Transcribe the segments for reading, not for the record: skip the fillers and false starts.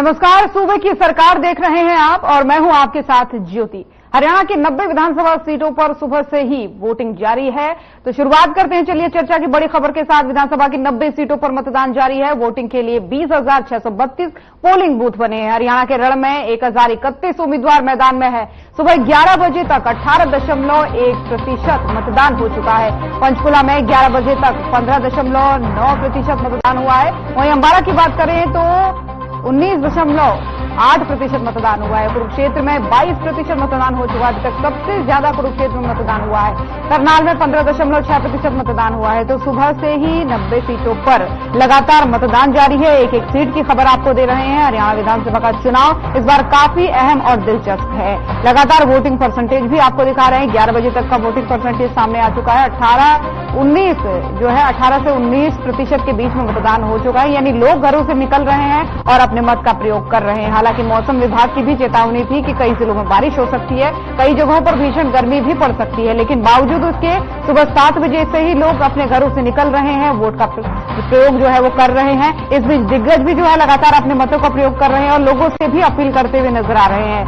नमस्कार, सूबे की सरकार देख रहे हैं आप और मैं हूं आपके साथ ज्योति। हरियाणा की 90 विधानसभा सीटों पर सुबह से ही वोटिंग जारी है। तो शुरुआत करते हैं, चलिए चर्चा की बड़ी खबर के साथ। विधानसभा की 90 सीटों पर मतदान जारी है। वोटिंग के लिए 20,632 पोलिंग बूथ बने हैं। हरियाणा के रण में 1,031 उम्मीदवार मैदान में है। सुबह 11 बजे तक 18.1% मतदान हो चुका है। पंचकुला में 11 बजे तक 15.9% मतदान हुआ है। वहीं अंबाला की बात करें तो 19.8% मतदान हुआ है। कुरुक्षेत्र में 22% मतदान हो चुका है। अभी तक सबसे ज्यादा कुरुक्षेत्र में मतदान हुआ है। करनाल में 15.6% मतदान हुआ है। तो सुबह से ही 90 सीटों पर लगातार मतदान जारी है। एक एक सीट की खबर आपको दे रहे हैं। हरियाणा विधानसभा का चुनाव इस बार काफी अहम और दिलचस्प है। लगातार वोटिंग परसेंटेज भी आपको दिखा रहे हैं। 11 बजे तक का वोटिंग परसेंटेज सामने आ चुका है। 18 से 19% के बीच में मतदान हो चुका है। यानी लोग घरों से निकल रहे हैं और अपने मत का प्रयोग कर रहे हैं। हालांकि मौसम विभाग की भी चेतावनी थी कि कई जिलों में बारिश हो सकती है, कई जगहों पर भीषण गर्मी भी पड़ सकती है, लेकिन बावजूद उसके सुबह 7 बजे से ही लोग अपने घरों से निकल रहे हैं, वोट का प्रयोग जो है वो कर रहे हैं। इस बीच दिग्गज भी जो है लगातार अपने मतों का प्रयोग कर रहे हैं और लोगों से भी अपील करते हुए नजर आ रहे हैं।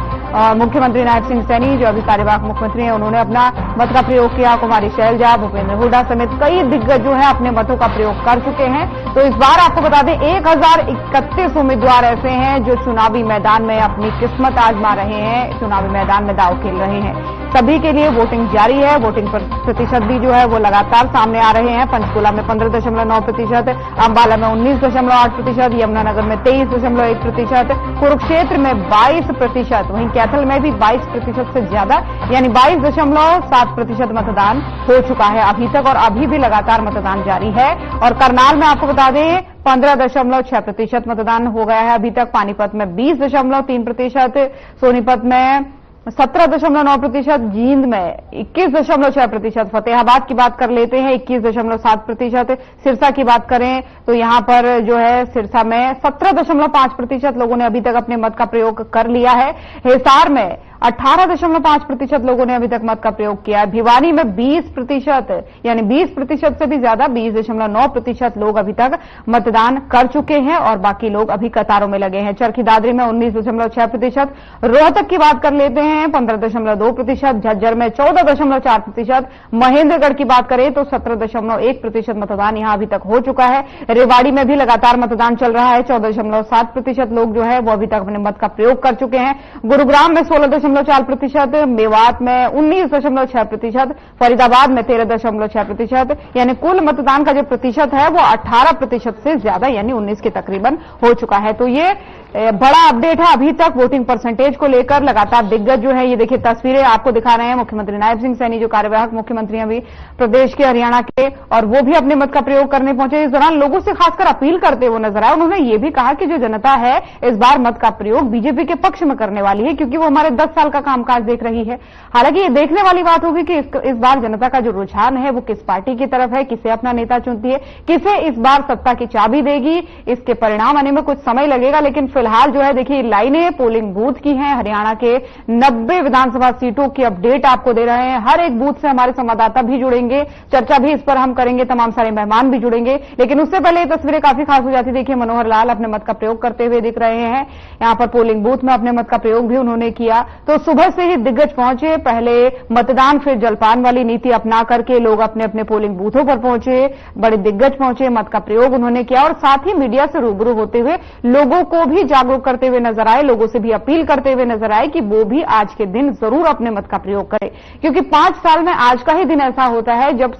मुख्यमंत्री नायब सिंह सैनी जो अभी कार्यवाहक मुख्यमंत्री हैं, उन्होंने अपना मत का प्रयोग किया। कुमारी शैलजा, भूपेंद्र हुड्डा समेत कई दिग्गज जो है अपने मतों का प्रयोग कर चुके हैं। तो इस बार आपको बता दें 1,031 उम्मीदवार ऐसे हैं जो चुनावी मैदान में अपनी किस्मत आजमा रहे हैं, चुनावी मैदान में दांव खेल रहे हैं। सभी के लिए वोटिंग जारी है। वोटिंग प्रतिशत भी जो है वो लगातार सामने आ रहे हैं। पंचकुला में 15.9%, अंबाला में 19.8%, यमुनानगर में 23.1%, कुरुक्षेत्र में 22%, वहीं कैथल में भी 22% से ज्यादा यानी 22.7% मतदान हो चुका है अभी तक और अभी भी लगातार मतदान जारी है। और करनाल में आपको बता दें 15.6% मतदान हो गया है अभी तक। पानीपत में 20.3%, सोनीपत में 17.9%, जींद में 21.6%, फतेहाबाद की बात कर लेते हैं 21.7%, सिरसा की बात करें तो यहां पर जो है सिरसा में 17.5% लोगों ने अभी तक अपने मत का प्रयोग कर लिया है। हिसार में 18.5% लोगों ने अभी तक मत का प्रयोग किया है। भिवानी में 20% यानी 20% से भी ज्यादा 20.9% लोग अभी तक मतदान कर चुके हैं और बाकी लोग अभी कतारों में लगे हैं। चरखी दादरी में 19.6%, रोहतक की बात कर लेते हैं 15.2%, झज्जर में 14.4%, महेंद्रगढ़ की बात करें तो 17.1% मतदान यहां अभी तक हो चुका है। रेवाड़ी में भी लगातार मतदान चल रहा है। 14.7% लोग जो है वो अभी तक अपने मत का प्रयोग कर चुके हैं। गुरुग्राम में 16.4%, मेवात में 19.6%, फरीदाबाद में 13.6%, यानी कुल मतदान का जो प्रतिशत है वो 18% से ज्यादा यानी 19 के तकरीबन हो चुका है। तो ये बड़ा अपडेट है अभी तक वोटिंग परसेंटेज को लेकर। लगातार दिग्गज जो है, ये देखिए तस्वीरें आपको दिखा रहे हैं। मुख्यमंत्री नायब सिंह सैनी जो कार्यवाहक मुख्यमंत्री हैं अभी प्रदेश के, हरियाणा के, और वो भी अपने मत का प्रयोग करने पहुंचे। इस दौरान लोगों से खासकर अपील करते हुए नजर आए। उन्होंने ये भी कहा कि जो जनता है इस बार मत का प्रयोग बीजेपी के पक्ष में करने वाली है, क्योंकि वो हमारे 10 साल का कामकाज देख रही है। हालांकि ये देखने वाली बात होगी कि इस बार जनता का जो रुझान है वो किस पार्टी की तरफ है, किसे अपना नेता चुनती है, किसे इस बार सत्ता की चाबी देगी। इसके परिणाम आने में कुछ समय लगेगा, लेकिन फिलहाल जो है देखिए लाइनें पोलिंग बूथ की हैं। हरियाणा के 90 विधानसभा सीटों की अपडेट आपको दे रहे हैं। हर एक बूथ से हमारे संवाददाता भी जुड़ेंगे, चर्चा भी इस पर हम करेंगे, तमाम सारे मेहमान भी जुड़ेंगे। लेकिन उससे पहले ये तस्वीरें काफी खास हो जाती। देखिए मनोहर लाल अपने मत का प्रयोग करते हुए दिख रहे हैं। यहां पर पोलिंग बूथ में अपने मत का प्रयोग भी उन्होंने किया। तो सुबह से ही दिग्गज पहुंचे। पहले मतदान फिर जलपान वाली नीति अपना करके लोग अपने अपने पोलिंग बूथों पर पहुंचे। बड़े दिग्गज पहुंचे, मत का प्रयोग उन्होंने किया और साथ ही मीडिया से रूबरू होते हुए लोगों को भी जागरूक करते हुए नजर आए, लोगों से भी अपील करते हुए नजर आए कि वो भी आज के दिन जरूर अपने मत का प्रयोग करें, क्योंकि 5 साल में आज का ही दिन ऐसा होता है जब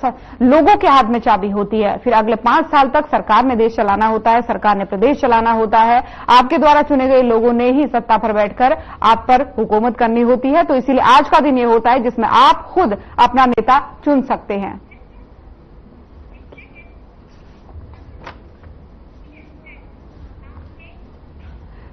लोगों के हाथ में चाबी होती है। फिर अगले 5 साल तक सरकार ने देश चलाना होता है, सरकार ने प्रदेश चलाना होता है। आपके द्वारा चुने गए लोगों ने ही सत्ता पर बैठकर आप पर हुकूमत करनी होती है। तो इसीलिए आज का दिन ये होता है जिसमें आप खुद अपना नेता चुन सकते हैं।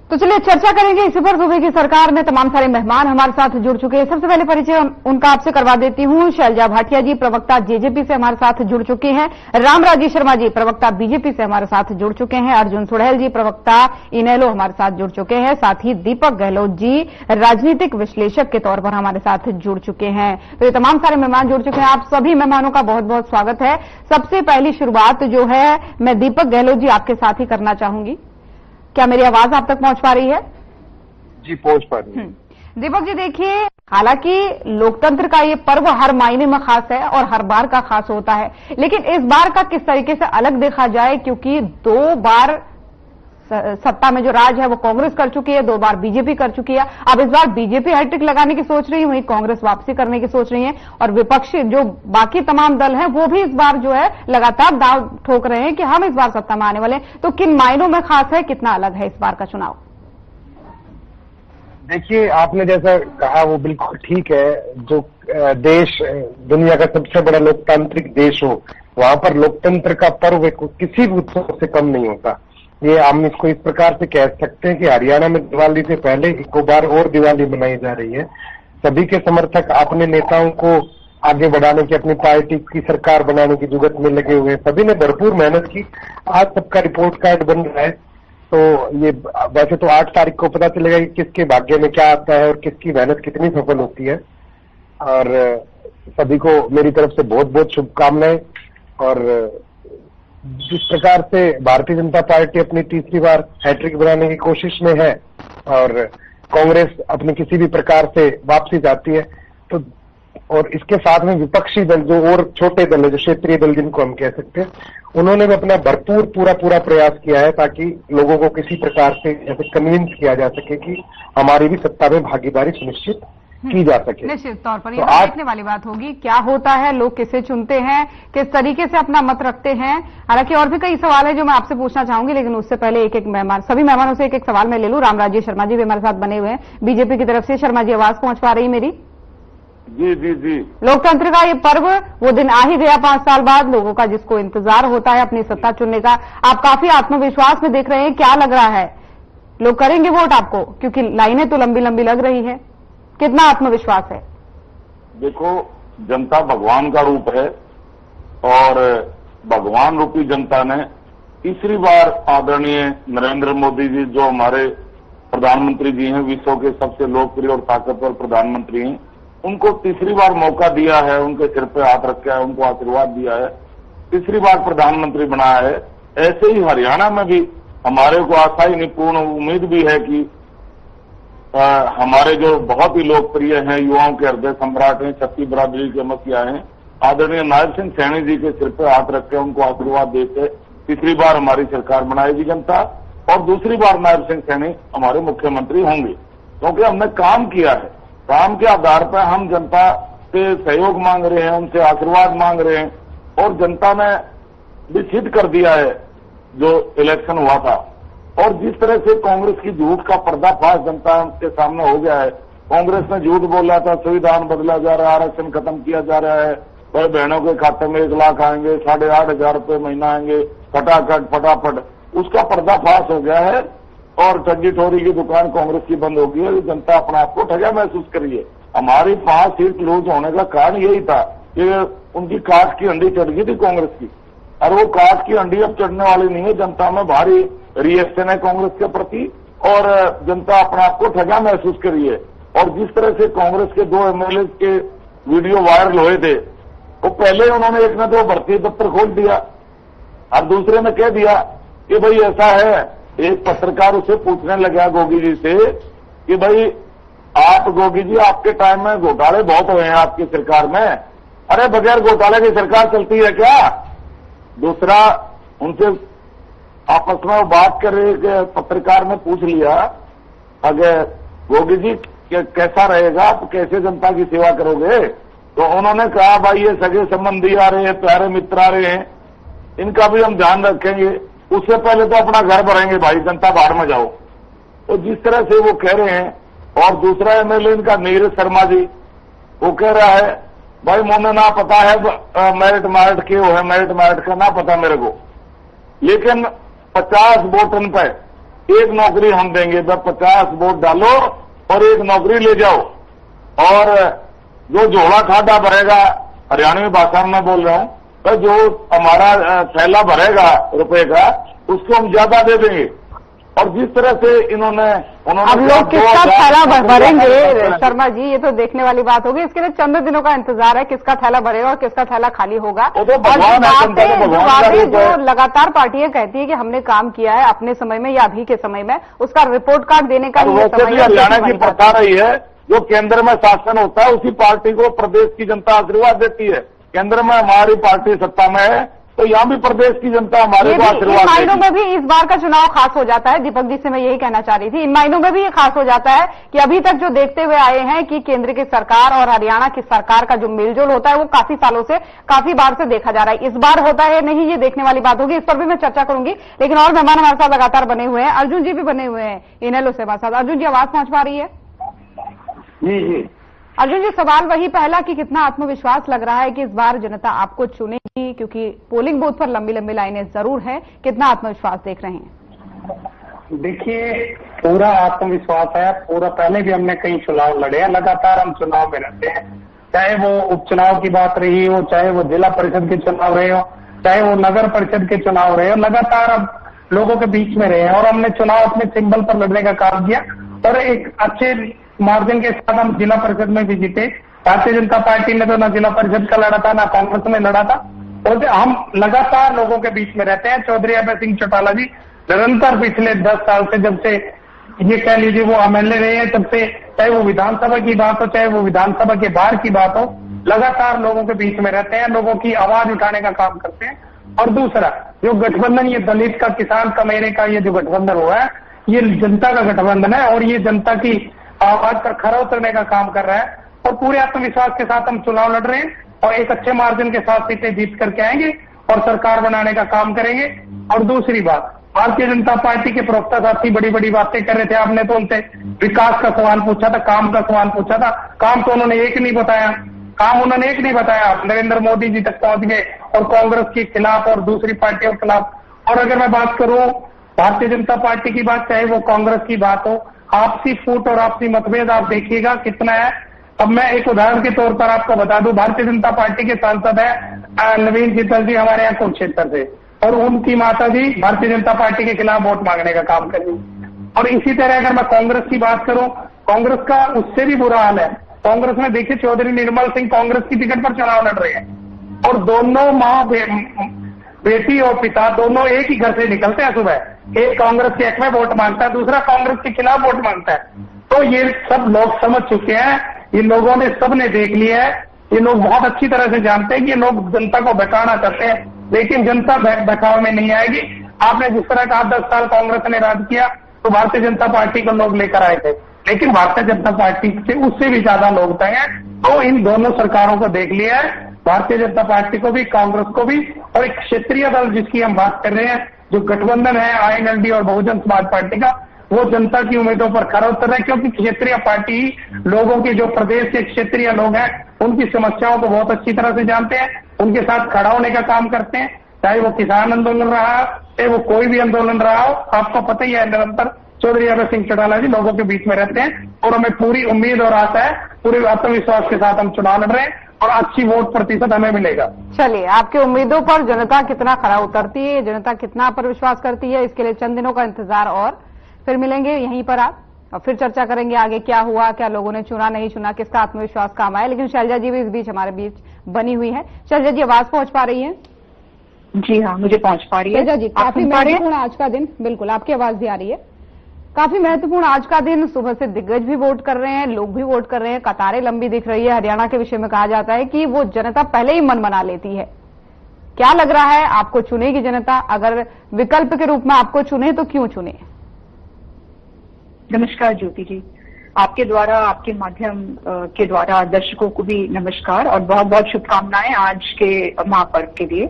तो चलिए चर्चा करेंगे इसी पर। सूबे की सरकार में तमाम सारे मेहमान हमारे साथ जुड़ चुके हैं। सबसे पहले परिचय उनका आपसे करवा देती हूं। शैलजा भाटिया जी प्रवक्ता जेजेपी से हमारे साथ जुड़ चुके हैं। रामराजी शर्मा जी प्रवक्ता बीजेपी से हमारे साथ जुड़ चुके हैं। अर्जुन सुड़ैल जी प्रवक्ता इनेलो हमारे साथ जुड़ चुके हैं। साथ ही दीपक गहलोत जी राजनीतिक विश्लेषक के तौर पर हमारे साथ जुड़ चुके हैं। तो ये तमाम सारे मेहमान जुड़ चुके हैं। आप सभी मेहमानों का बहुत बहुत स्वागत है। सबसे पहली शुरुआत जो है मैं दीपक गहलोत जी आपके साथ ही करना चाहूंगी। क्या मेरी आवाज आप तक पहुंच पा रही है? जी पहुंच पा रही है। दीपक जी देखिए, हालांकि लोकतंत्र का ये पर्व हर मायने में खास है और हर बार का खास होता है, लेकिन इस बार का किस तरीके से अलग देखा जाए, क्योंकि 2 बार सत्ता में जो राज है वो कांग्रेस कर चुकी है, 2 बार बीजेपी कर चुकी है। अब इस बार बीजेपी हैट्रिक लगाने की सोच रही है, वहीं कांग्रेस वापसी करने की सोच रही है, और विपक्षी जो बाकी तमाम दल हैं वो भी इस बार जो है लगातार दाव ठोक रहे हैं कि हम इस बार सत्ता में आने वाले हैं। तो किन मायनों में खास है, कितना अलग है इस बार का चुनाव? देखिए, आपने जैसा कहा वो बिल्कुल ठीक है। जो देश दुनिया का सबसे बड़ा लोकतांत्रिक देश हो, वहां पर लोकतंत्र का पर्व किसी भी उत्सव से कम नहीं होता। ये हम इसको इस प्रकार से कह सकते हैं कि हरियाणा में दिवाली से पहले एक बार और दिवाली मनाई जा रही है। सभी के समर्थक अपने नेताओं को आगे बढ़ाने की, अपनी पार्टी की सरकार बनाने की जुगत में लगे हुए हैं। सभी ने भरपूर मेहनत की। आज सबका रिपोर्ट कार्ड बन रहा है, तो ये वैसे तो 8 तारीख को पता चलेगा कि किसके भाग्य में क्या आता है और किसकी मेहनत कितनी सफल होती है। और सभी को मेरी तरफ से बहुत बहुत शुभकामनाएं। और जिस प्रकार से भारतीय जनता पार्टी अपनी तीसरी बार हैट्रिक बनाने की कोशिश में है और कांग्रेस अपनी किसी भी प्रकार से वापसी चाहती है, तो और इसके साथ में विपक्षी दल जो और छोटे दल है, जो क्षेत्रीय दल जिनको हम कह सकते हैं, उन्होंने भी अपना भरपूर पूरा प्रयास किया है ताकि लोगों को किसी प्रकार से ऐसे कन्विंस किया जा सके कि हमारी भी सत्ता में भागीदारी सुनिश्चित की जा सके। निश्चित तौर पर ये देखने वाली बात होगी क्या होता है, लोग किसे चुनते हैं, किस तरीके से अपना मत रखते हैं। हालांकि और भी कई सवाल है जो मैं आपसे पूछना चाहूंगी, लेकिन उससे पहले एक मेहमान, सभी मेहमानों से एक सवाल मैं ले लूं। रामराज्य शर्मा जी भी हमारे साथ बने हुए हैं बीजेपी की तरफ से। शर्मा जी, आवाज पहुंच पा रही मेरी? जी जी जी। लोकतंत्र का ये पर्व, वो दिन आ ही गया 5 साल बाद, लोगों का जिसको इंतजार होता है अपनी सत्ता चुनने का। आप काफी आत्मविश्वास में देख रहे हैं, क्या लग रहा है, लोग करेंगे वोट आपको? क्योंकि लाइनें तो लंबी लंबी लग रही है। कितना आत्मविश्वास है? देखो, जनता भगवान का रूप है और भगवान रूपी जनता ने तीसरी बार आदरणीय नरेंद्र मोदी जी, जो हमारे प्रधानमंत्री जी हैं, विश्व के सबसे लोकप्रिय और ताकतवर प्रधानमंत्री हैं, उनको तीसरी बार मौका दिया है, उनके सिर पे हाथ रखा है, उनको आशीर्वाद दिया है, तीसरी बार प्रधानमंत्री बनाया है। ऐसे ही हरियाणा में भी हमारे को आशा ही नहीं, पूर्ण उम्मीद भी है कि हमारे जो बहुत ही लोकप्रिय हैं, युवाओं के हृदय सम्राट हैं, छत्ती बरादरी के मसीहा हैं, आदरणीय नायब सिंह सैनी जी के सिर पे हाथ रख के उनको आशीर्वाद देते तीसरी बार हमारी सरकार बनाएगी जनता, और दूसरी बार नायब सिंह सैनी हमारे मुख्यमंत्री होंगे। क्योंकि हमने काम किया है, काम के आधार पर हम जनता से सहयोग मांग रहे हैं, उनसे आशीर्वाद मांग रहे हैं, और जनता ने भी सिद्ध कर दिया है जो इलेक्शन हुआ था। और जिस तरह से कांग्रेस की झूठ का पर्दाफाश जनता के सामने हो गया है, कांग्रेस ने झूठ बोला था, संविधान बदला जा रहा है, आरक्षण खत्म किया जा रहा है, भाई बहनों के खाते में 1 लाख आएंगे, 8,500 रुपये महीना आएंगे, फटाफट उसका पर्दाफाश हो गया है। और ठगी ठोरी की दुकान कांग्रेस की बंद हो गई है। जनता अपने आप को ठगा महसूस करिए। हमारी 5 सीट लूज होने का कारण यही था कि उनकी काट की हंडी चढ़ गई थी कांग्रेस की, और वो काट की हंडी अब चढ़ने वाली नहीं है। जनता में भारी रिएक्शन है कांग्रेस के प्रति, और जनता अपने आप को ठगा महसूस करिए। और जिस तरह से कांग्रेस के 2 एमएलए के वीडियो वायरल हुए थे, वो पहले उन्होंने, एक ने तो भर्ती दफ्तर खोल दिया और दूसरे ने कह दिया कि भाई ऐसा है। एक पत्रकार उसे पूछने लगा गोगी जी से कि भाई आप, गोगी जी, आपके टाइम में घोटाले बहुत हुए हैं आपकी सरकार में, अरे बगैर घोटाले की सरकार चलती है क्या? दूसरा, उनसे आपस में बात कर रहे पत्रकार ने पूछ लिया, अगर गोगी जी कैसा रहेगा, आप कैसे जनता की सेवा करोगे? तो उन्होंने कहा, भाई ये सगे संबंधी आ रहे हैं, प्यारे मित्र आ रहे हैं, इनका भी हम ध्यान रखेंगे, उससे पहले तो अपना घर भरेंगे भाई, जनता बाहर में जाओ। तो जिस तरह से वो कह रहे हैं। और दूसरा एमएलए इनका नीरज शर्मा जी, वो कह रहा है, भाई मुझे ना पता है मेरिट के वो है, मेरिट का ना पता मेरे को, लेकिन 50 वोटन पे 1 नौकरी हम देंगे। 50 वोट डालो और 1 नौकरी ले जाओ, और जो झोला खादा भरेगा, हरियाणवी भाषा में बोल रहा हूं, तो जो हमारा थैला भरेगा रुपए का, उसको हम ज्यादा दे देंगे। और जिस तरह से उन्होंने अब लोग किसका थैला भरेंगे शर्मा जी, ये तो देखने वाली बात होगी। इसके लिए चंद दिनों का इंतजार है, किसका थैला भरेगा और किसका थैला खाली होगा। और जो बातें जो लगातार पार्टियां कहती है कि हमने काम किया है अपने समय में या अभी के समय में, उसका रिपोर्ट कार्ड देने का ही समय। हरियाणा की प्रथा रही है, जो केंद्र में शासन होता है उसी पार्टी को प्रदेश की जनता आशीर्वाद देती है। केंद्र में हमारी पार्टी सत्ता में है तो यहाँ भी प्रदेश की जनता हमारे को आशीर्वाद देती है। इन मायनों में भी इस बार का चुनाव खास हो जाता है। दीपक जी से मैं यही कहना चाह रही थी, इन मायनों में भी ये खास हो जाता है कि अभी तक जो देखते हुए आए हैं कि केंद्र की सरकार और हरियाणा की सरकार का जो मेलजोल होता है वो काफी सालों से, काफी बार से देखा जा रहा है। इस बार होता है नहीं, ये देखने वाली बात होगी। इस पर भी मैं चर्चा करूंगी, लेकिन और मेहमान हमारे साथ लगातार बने हुए हैं। अर्जुन जी भी बने हुए हैं इनेलो से हमारे साथ। अर्जुन जी, आवाज पहुंच पा रही है? जी। अर्जुन जी, सवाल वही पहला कि कितना आत्मविश्वास लग रहा है कि इस बार जनता आपको चुनेगी, क्योंकि पोलिंग बूथ पर लंबी लंबी लाइनें जरूर हैं। कितना आत्मविश्वास देख रहे हैं? देखिए, पूरा आत्मविश्वास है पूरा। पहले भी हमने कई चुनाव लड़े हैं, लगातार हम चुनाव में रहते हैं, चाहे वो उपचुनाव की बात रही हो, चाहे वो जिला परिषद के चुनाव रहे हो, चाहे वो नगर परिषद के चुनाव रहे हो। लगातार हम लोगों के बीच में रहे हैं और हमने चुनाव अपने सिंबल पर लड़ने का काम किया और एक अच्छे मार्जिन के साथ हम जिला परिषद में भी जीते। भारतीय जनता पार्टी ने तो ना जिला परिषद का लड़ा था ना कांग्रेस में लड़ा था, और हम लगातार लोगों के बीच में रहते हैं। चौधरी अभय सिंह चौटाला जी निरंतर पिछले 10 साल से, जब से ये कह लीजिए वो एमएलए रहे हैं, तब से, चाहे वो विधानसभा की बात हो चाहे वो विधानसभा के बाहर की बात हो, लगातार लोगों के बीच में रहते हैं, लोगों की आवाज उठाने का काम करते हैं। और दूसरा, जो गठबंधन ये दलित का, किसान का, मेरे का ये जो गठबंधन हुआ है, ये जनता का गठबंधन है और ये जनता की आवाज पर खरा उतरने का काम कर रहा है। और पूरे आत्मविश्वास के साथ हम चुनाव लड़ रहे हैं और एक अच्छे मार्जिन के साथ सीटें जीत करके आएंगे और सरकार बनाने का काम करेंगे। और दूसरी बात, भारतीय जनता पार्टी के प्रवक्ता साथी बड़ी बड़ी बातें कर रहे थे, आपने तो उनसे विकास का सवाल पूछा था, काम का सवाल पूछा था, काम तो उन्होंने एक नहीं बताया। काम उन्होंने एक नहीं बताया, नरेंद्र मोदी जी तक पहुंच गए और कांग्रेस के खिलाफ और दूसरी पार्टियों के खिलाफ। और अगर मैं बात करूं भारतीय जनता पार्टी की बात, चाहे वो कांग्रेस की बात हो, आपसी फूट और आपसी मतभेद आप देखिएगा कितना है। अब मैं एक उदाहरण के तौर पर आपको बता दूं, भारतीय जनता पार्टी के सांसद है नवीन शीतल जी, हमारे यहाँ कुरुक्षेत्र से, और उनकी माता जी भारतीय जनता पार्टी के खिलाफ वोट मांगने का काम करेंगी। और इसी तरह अगर मैं कांग्रेस की बात करूं, कांग्रेस का उससे भी बुरा हाल है। कांग्रेस में देखिए, चौधरी निर्मल सिंह कांग्रेस की टिकट पर चुनाव लड़ रहे हैं और दोनों माँ बेटी और पिता दोनों एक ही घर से निकलते हैं सुबह। एक कांग्रेस के हक में वोट मांगता है, दूसरा कांग्रेस के खिलाफ वोट मांगता है। तो ये सब लोग समझ चुके हैं, ये लोगों ने सबने देख लिया है, ये लोग बहुत अच्छी तरह से जानते हैं कि ये लोग जनता को बहकाना चाहते हैं, लेकिन जनता बहकाव में नहीं आएगी। आपने जिस तरह कहा 10 साल कांग्रेस ने राज किया तो भारतीय जनता पार्टी को लोग लेकर आए थे, लेकिन भारतीय जनता पार्टी से उससे भी ज्यादा लोग थे। तो इन दोनों सरकारों को देख लिया है, भारतीय जनता पार्टी को भी, कांग्रेस को भी, और एक क्षेत्रीय दल जिसकी हम बात कर रहे हैं, जो गठबंधन है आईएनएलडी और बहुजन समाज पार्टी का, वो जनता की उम्मीदों पर खरा उतर रहे हैं, क्योंकि क्षेत्रीय पार्टी लोगों के, जो प्रदेश के क्षेत्रीय लोग हैं, उनकी समस्याओं को बहुत अच्छी तरह से जानते हैं, उनके साथ खड़ा होने का काम करते हैं। चाहे वो किसान आंदोलन रहा, चाहे वो कोई भी आंदोलन रहा हो, आपको पता ही है, निरंतर चौधरी अभय सिंह चौटाला जी लोगों के बीच में रहते हैं और हमें पूरी उम्मीद और आशा है, पूरे आत्मविश्वास के साथ हम चुनाव लड़ रहे हैं और अच्छी वोट प्रतिशत हमें मिलेगा। चलिए, आपकी उम्मीदों पर जनता कितना खरा उतरती है, जनता कितना पर विश्वास करती है, इसके लिए चंद दिनों का इंतजार और फिर मिलेंगे यहीं पर आप और फिर चर्चा करेंगे आगे क्या हुआ, क्या लोगों ने चुना नहीं चुना, किसका आत्मविश्वास काम आया। लेकिन शैलजा जी भी इस बीच हमारे बीच बनी हुई है। शैलजा जी, आवाज पहुंच पा रही है? जी हाँ, मुझे पहुंच पा रही है। शैलजा जी, काफी महत्वपूर्ण आज का दिन, बिल्कुल आपकी आवाज भी आ रही है। काफी महत्वपूर्ण आज का दिन, सुबह से दिग्गज भी वोट कर रहे हैं, लोग भी वोट कर रहे हैं, कतारें लंबी दिख रही है। हरियाणा के विषय में कहा जाता है कि वो जनता पहले ही मन बना लेती है। क्या लग रहा है, आपको चुनेगी जनता? अगर विकल्प के रूप में आपको चुने तो क्यों चुने? नमस्कार ज्योति जी, आपके द्वारा, आपके माध्यम के द्वारा दर्शकों को भी नमस्कार और बहुत बहुत शुभकामनाएं आज के महापर्व के लिए।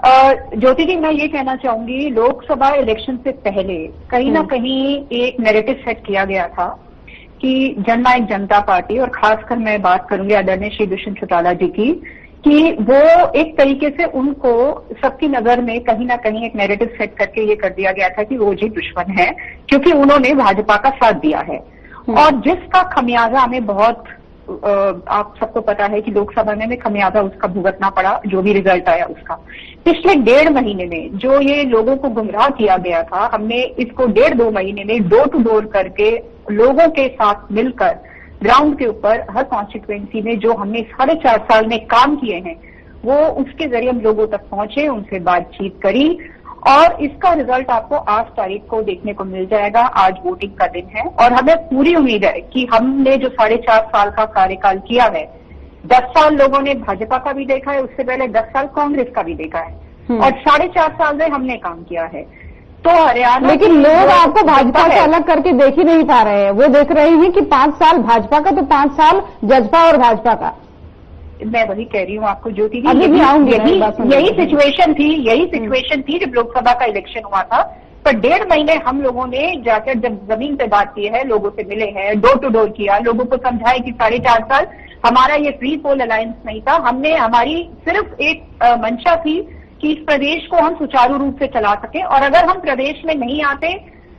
ज्योति जी, मैं ये कहना चाहूंगी, लोकसभा इलेक्शन से पहले कहीं ना कहीं एक नैरेटिव सेट किया गया था कि जननायक जनता पार्टी, और खासकर मैं बात करूंगी आदरणीय श्री दुष्यंत चौटाला जी की, कि वो एक तरीके से उनको सबकी नजर में कहीं ना कहीं एक नैरेटिव सेट करके ये कर दिया गया था कि वो जी दुश्मन है, क्योंकि उन्होंने भाजपा का साथ दिया है। और जिसका खमियाजा हमें बहुत आप सबको पता है कि लोकसभा में खमियाजा उसका भुगतना पड़ा, जो भी रिजल्ट आया उसका। पिछले 1.5 महीने में जो ये लोगों को गुमराह किया गया था, हमने इसको 1.5-2 महीने में डोर टू डोर करके लोगों के साथ मिलकर ग्राउंड के ऊपर हर कॉन्स्टिट्यूएंसी में जो हमने 4.5 साल में काम किए हैं, वो उसके जरिए हम लोगों तक पहुंचे, उनसे बातचीत करी और इसका रिजल्ट आपको 8 तारीख को देखने को मिल जाएगा। आज वोटिंग का दिन है और हमें पूरी उम्मीद है कि हमने जो 4.5 साल का कार्यकाल किया है, 10 साल लोगों ने भाजपा का भी देखा है, उससे पहले 10 साल कांग्रेस का भी देखा है और 4.5 साल में हमने काम किया है। तो हरियाणा, लेकिन लोग आपको भाजपा से अलग करके देख ही नहीं पा रहे हैं। वो देख रहे हैं कि 5 साल भाजपा का तो 5 साल जजपा और भाजपा का। मैं वही कह रही हूँ आपको ज्योति जी, यही सिचुएशन थी जब लोकसभा का इलेक्शन हुआ था। पर 1.5 महीने हम लोगों ने जाकर जब जमीन पे बात की है, लोगों से मिले हैं, डोर टू डोर किया, लोगों को समझाया कि 4.5 साल हमारा ये फ्री पोल अलायंस नहीं था। हमारी सिर्फ एक मंशा थी कि इस प्रदेश को हम सुचारू रूप से चला सके और अगर हम प्रदेश में नहीं आते,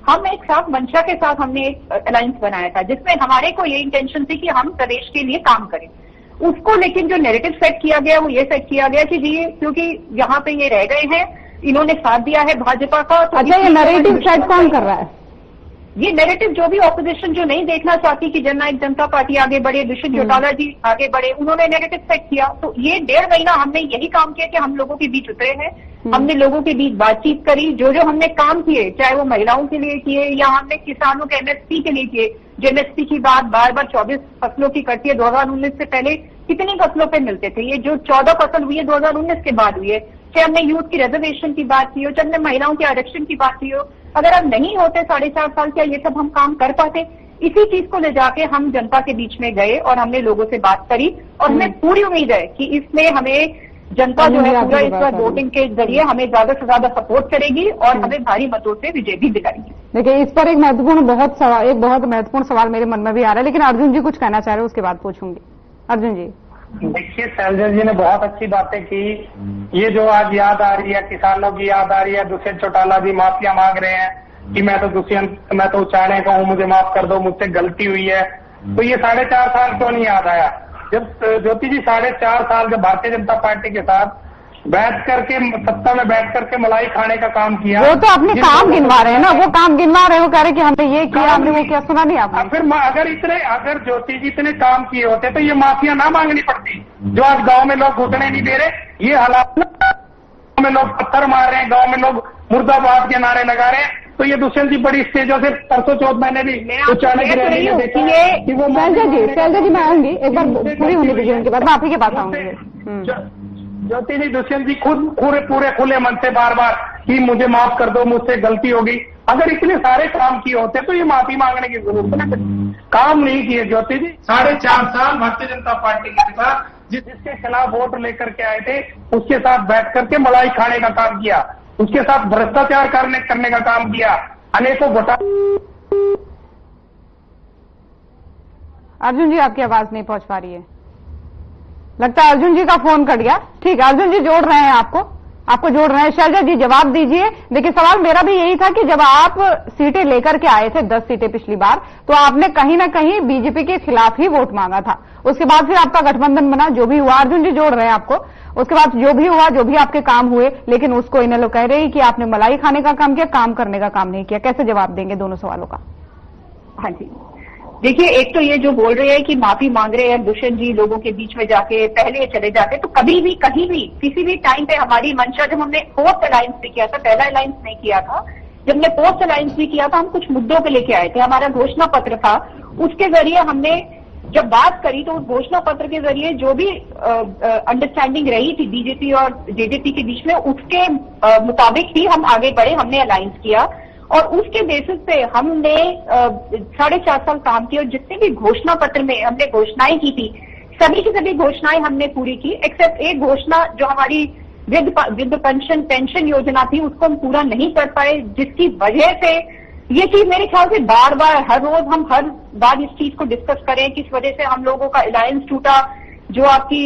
हम एक साथ मंशा के साथ हमने एक अलायंस बनाया था जिसमें हमारे को ये इंटेंशन थी कि हम प्रदेश के लिए काम करें। उसको लेकिन जो नैरेटिव सेट किया गया वो ये सेट किया गया कि जी क्योंकि यहाँ पे ये रह गए हैं, इन्होंने साथ दिया है भाजपा का। तो अच्छा, ये नैरेटिव सेट कौन कर रहा है? ये नैरेटिव जो भी ऑपोजिशन जो नहीं देखना चाहती कि जननायक जनता पार्टी आगे बढ़े, दुष्यंत चौटाला जी आगे बढ़े, उन्होंने नैरेटिव सेट किया। तो ये 1.5 महीना हमने यही काम किया कि हम लोगों के बीच उतरे हैं, हमने लोगों के बीच बातचीत करी, जो हमने काम किए, चाहे वो महिलाओं के लिए किए या हमने किसानों के एमएसपी के लिए किए। जो एमएसपी की बात बार बार 24 फसलों की करती है, 2019 से पहले कितनी फसलों पे मिलते थे, ये जो 14 फसल हुई है 2019 के बाद हुई है। चाहे हमने यूथ की रिजर्वेशन की बात की हो, चाहे हमने महिलाओं के आरक्षण की बात की हो, अगर हम नहीं होते 4.5 साल, क्या ये सब हम काम कर पाते? इसी चीज को ले जाके हम जनता के बीच में गए और हमने लोगों से बात करी और हमें पूरी उम्मीद है कि इसमें हमें जनता जो है पूरा इस बार वोटिंग के जरिए हमें ज्यादा से ज्यादा सपोर्ट करेगी और हमें भारी मतों से विजय भी दिलाएगी। देखिए, इस पर एक बहुत महत्वपूर्ण सवाल मेरे मन में भी आ रहा है, लेकिन अर्जुन जी कुछ कहना चाह रहे हैं, उसके बाद पूछूंगी। अर्जुन जी। देखिए, शैलजा जी ने बहुत अच्छी बातें की। ये जो आज याद आ रही है, किसानों की याद आ रही है, दुष्यंत चौटाला जी माफिया मांग रहे हैं कि मैं तो उचाड़ने का हूँ, मुझे माफ कर दो, मुझसे गलती हुई है। तो ये 4.5 साल क्यों नहीं याद आया जब ज्योति जी 4.5 साल जब भारतीय जनता पार्टी के साथ बैठ करके सत्ता में बैठ करके मलाई खाने का काम किया। वो तो अपने काम गिनवा रहे हैं ना, वो काम गिनवा रहे हैं, वो कह रहे कि हमने ये किया, हमने वो किया, सुना नहीं आपने? फिर अगर ज्योति जी इतने काम किए होते तो ये माफिया ना मांगनी पड़ती। जो आज गांव में लोग घुटने नहीं दे रहे, ये हालात गांव में लोग पत्थर मार रहे हैं, गांव में लोग मुर्दाबाद के नारे लगा रहे हैं। तो ये दुष्यंत जी बड़ी स्टेजों से परसों चौथ मैंने भी शैलजा जी मैं आऊंगी, एक बार पूरी होने दीजिए, उनके बाद मैं आप ही के पास आऊंगी। ज्योति जी, दुष्यंत जी खुद पूरे खुले मन से बार बार कि मुझे माफ कर दो, मुझसे गलती होगी। अगर इतने सारे काम किए होते तो ये माफी मांगने की जरूरत नहीं। काम नहीं किए ज्योति जी। 4.5 साल भारतीय जनता पार्टी के साथ जिसके खिलाफ वोट लेकर के आए थे, उसके साथ बैठ करके मलाई खाने का काम किया, उसके साथ भ्रष्टाचार करने का काम किया, अनेकों घोटाले। अर्जुन जी, आपकी आवाज नहीं पहुंच पा रही है, लगता है अर्जुन जी का फोन कट गया। ठीक है, अर्जुन जी जोड़ रहे हैं, आपको जोड़ रहे हैं। शैलजा जी जवाब दीजिए। देखिए, सवाल मेरा भी यही था कि जब आप सीटें लेकर के आए थे, 10 सीटें पिछली बार, तो आपने कहीं ना कहीं बीजेपी के खिलाफ ही वोट मांगा था। उसके बाद फिर आपका गठबंधन बना, जो भी हुआ, अर्जुन जी जोड़ रहे हैं आपको। उसके बाद जो भी हुआ, जो भी आपके काम हुए, लेकिन उसको इन्हें लोग कह रहे हैं कि आपने मलाई खाने का काम किया, काम करने का काम नहीं किया। कैसे जवाब देंगे दोनों सवालों का? हाँ जी, देखिए, एक तो ये जो बोल रहे हैं कि माफी मांग रहे हैं दुष्यंत जी लोगों के बीच में जाके, पहले चले जाते, तो कभी भी कहीं भी किसी भी टाइम पे हमारी मंशा, जब हमने पोस्ट अलायंस भी किया था, पहला अलायंस नहीं किया था, जब हमने पोस्ट अलायंस भी किया था, हम कुछ मुद्दों पे लेके आए थे। हमारा घोषणा पत्र था, उसके जरिए हमने जब बात करी तो उस घोषणा पत्र के जरिए जो भी अंडरस्टैंडिंग रही थी बीजेपी और जेजेपी के बीच में, उसके मुताबिक ही हम आगे बढ़े, हमने अलायंस किया और उसके बेसिस पे हमने 4.5 साल काम किया और जितने भी घोषणा पत्र में हमने घोषणाएं की थी, सभी की सभी घोषणाएं हमने पूरी की, एक्सेप्ट एक घोषणा जो हमारी वृद्ध पेंशन योजना थी, उसको हम पूरा नहीं कर पाए, जिसकी वजह से ये चीज मेरे ख्याल से बार बार हर रोज हम हर बार इस चीज को डिस्कस करें, किस वजह से हम लोगों का अलायंस टूटा, जो आपकी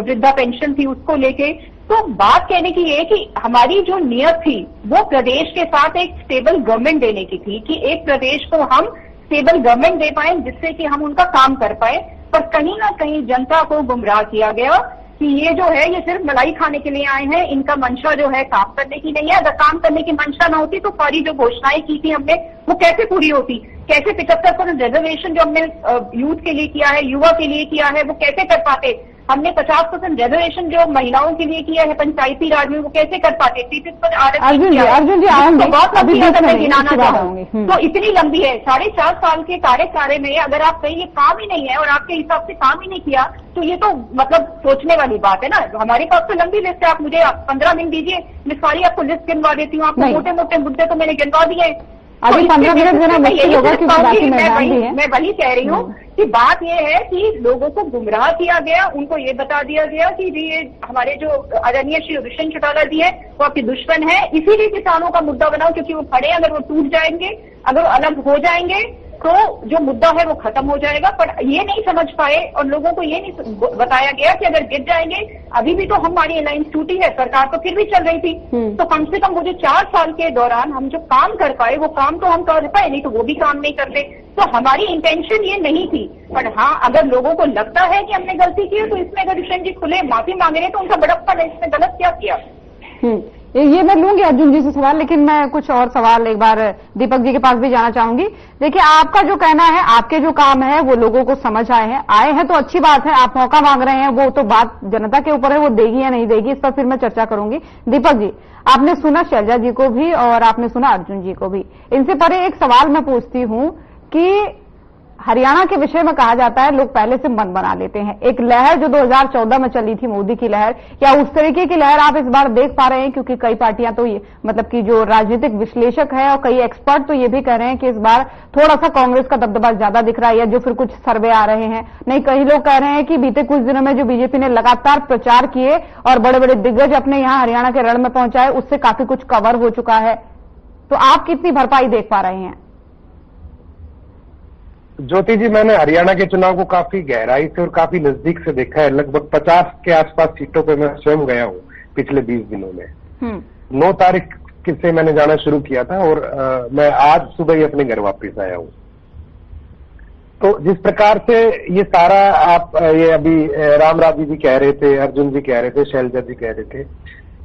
वृद्धा पेंशन थी उसको लेके। तो बात कहने की ये है कि हमारी जो नियत थी वो प्रदेश के साथ एक स्टेबल गवर्नमेंट देने की थी, कि एक प्रदेश को हम स्टेबल गवर्नमेंट दे पाए जिससे कि हम उनका काम कर पाए। पर कहीं ना कहीं जनता को गुमराह किया गया कि ये जो है ये सिर्फ मलाई खाने के लिए आए हैं, इनका मंशा जो है काम करने की नहीं है। अगर काम करने की मंशा ना होती तो सारी जो घोषणाएं की थी हमने वो कैसे पूरी होती, कैसे 75% रिजर्वेशन जो हमने यूथ के लिए किया है, युवा के लिए किया है, वो कैसे कर पाते। हमने 50% रिजर्वेशन जो महिलाओं के लिए किया है पंचायती राज में, वो कैसे कर पाते। 33% अर्जुन जी आएंगे, तो बहुत लंबी अगर मैं गिनाना आऊंगी तो इतनी लंबी है। 4.5 साल के कार्यकाल में अगर आप कहीं ये काम ही नहीं है और आपके हिसाब से काम ही नहीं किया तो ये तो मतलब सोचने वाली बात है ना। हमारे पास तो लंबी लिस्ट है, आप मुझे 15 दिन दीजिए, मैं सारी आपको लिस्ट गिनवा देती हूँ। आपको मोटे मोटे मुद्दे तो मैंने गिनवा दिए। अभी 15 मिनट देना मुश्किल होगा क्योंकि बाकी मैदान भी है। मैं वही कह रही हूँ कि बात यह है कि लोगों को गुमराह किया गया, उनको ये बता दिया गया कि जी ये हमारे जो आदरणीय श्री दुष्यंत चौटाला जी है वो आपके दुश्मन है, इसीलिए किसानों का मुद्दा बनाओ क्योंकि वो खड़े, अगर वो टूट जाएंगे, अगर वो अलग हो जाएंगे तो जो मुद्दा है वो खत्म हो जाएगा। पर ये नहीं समझ पाए और लोगों को ये नहीं बताया गया कि अगर गिर जाएंगे, अभी भी तो हमारी अलायंस टूटी है, सरकार तो फिर भी चल रही थी, तो कम से कम वो जो 4 साल के दौरान हम जो काम कर पाए वो काम तो हम कर पाए, नहीं तो वो भी काम नहीं करते। तो हमारी इंटेंशन ये नहीं थी। पर हाँ, अगर लोगों को लगता है कि हमने गलती की है तो इसमें अगर दुष्यंत जी खुले माफी मांग रहे हैं तो उनका बड़प्पन है, इसमें गलत क्या किया। ये मैं लूंगी अर्जुन जी से सवाल, लेकिन मैं कुछ और सवाल एक बार दीपक जी के पास भी जाना चाहूंगी। देखिए, आपका जो कहना है, आपके जो काम है वो लोगों को समझ आए हैं तो अच्छी बात है। आप मौका मांग रहे हैं, वो तो बात जनता के ऊपर है, वो देगी या नहीं देगी इस पर फिर मैं चर्चा करूंगी। दीपक जी, आपने सुना शैलजा जी को भी और आपने सुना अर्जुन जी को भी। इनसे परे एक सवाल मैं पूछती हूं कि हरियाणा के विषय में कहा जाता है लोग पहले से मन बना लेते हैं। एक लहर जो 2014 में चली थी, मोदी की लहर, क्या उस तरीके की लहर आप इस बार देख पा रहे हैं? क्योंकि कई पार्टियां तो ये मतलब कि जो राजनीतिक विश्लेषक है और कई एक्सपर्ट तो ये भी कह रहे हैं कि इस बार थोड़ा सा कांग्रेस का दबदबा ज्यादा दिख रहा है, या जो फिर कुछ सर्वे आ रहे हैं। नहीं, कई लोग कह रहे हैं कि बीते कुछ दिनों में जो बीजेपी ने लगातार प्रचार किए और बड़े बड़े दिग्गज अपने यहां हरियाणा के रण में पहुंचाए, उससे काफी कुछ कवर हो चुका है। तो आप कितनी भरपाई देख पा रहे हैं? ज्योति जी, मैंने हरियाणा के चुनाव को काफी गहराई से और काफी नजदीक से देखा है। लगभग 50 के आसपास सीटों पे मैं स्वयं गया हूँ पिछले 20 दिनों में। 9 तारीख से मैंने जाना शुरू किया था और मैं आज सुबह ही अपने घर वापस आया हूँ। तो जिस प्रकार से ये सारा आप ये अभी रामराज जी कह रहे थे, अर्जुन जी कह रहे थे, शैलजा जी कह रहे थे,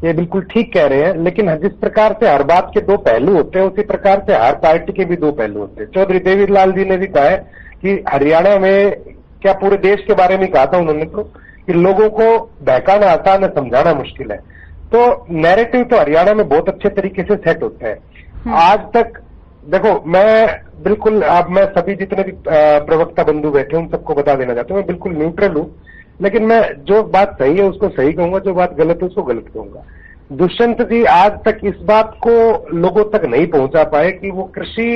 ये बिल्कुल ठीक कह रहे हैं। लेकिन जिस प्रकार से हर बात के 2 पहलू होते हैं, उसी प्रकार से हर पार्टी के भी 2 पहलू होते हैं। चौधरी देवीलाल जी ने भी कहा है कि हरियाणा में, क्या पूरे देश के बारे में कहा था उन्होंने, तो कि लोगों को बहकाना आसान है, समझाना मुश्किल है। तो नैरेटिव तो हरियाणा में बहुत अच्छे तरीके से सेट होता है। आज तक देखो, मैं बिल्कुल, अब मैं सभी जितने भी प्रवक्ता बंधु बैठे उन सबको बता देना चाहता हूँ, मैं बिल्कुल न्यूट्रल हूँ। लेकिन मैं जो बात सही है उसको सही कहूंगा, जो बात गलत है उसको गलत कहूंगा। दुष्यंत जी आज तक इस बात को लोगों तक नहीं पहुंचा पाए कि वो कृषि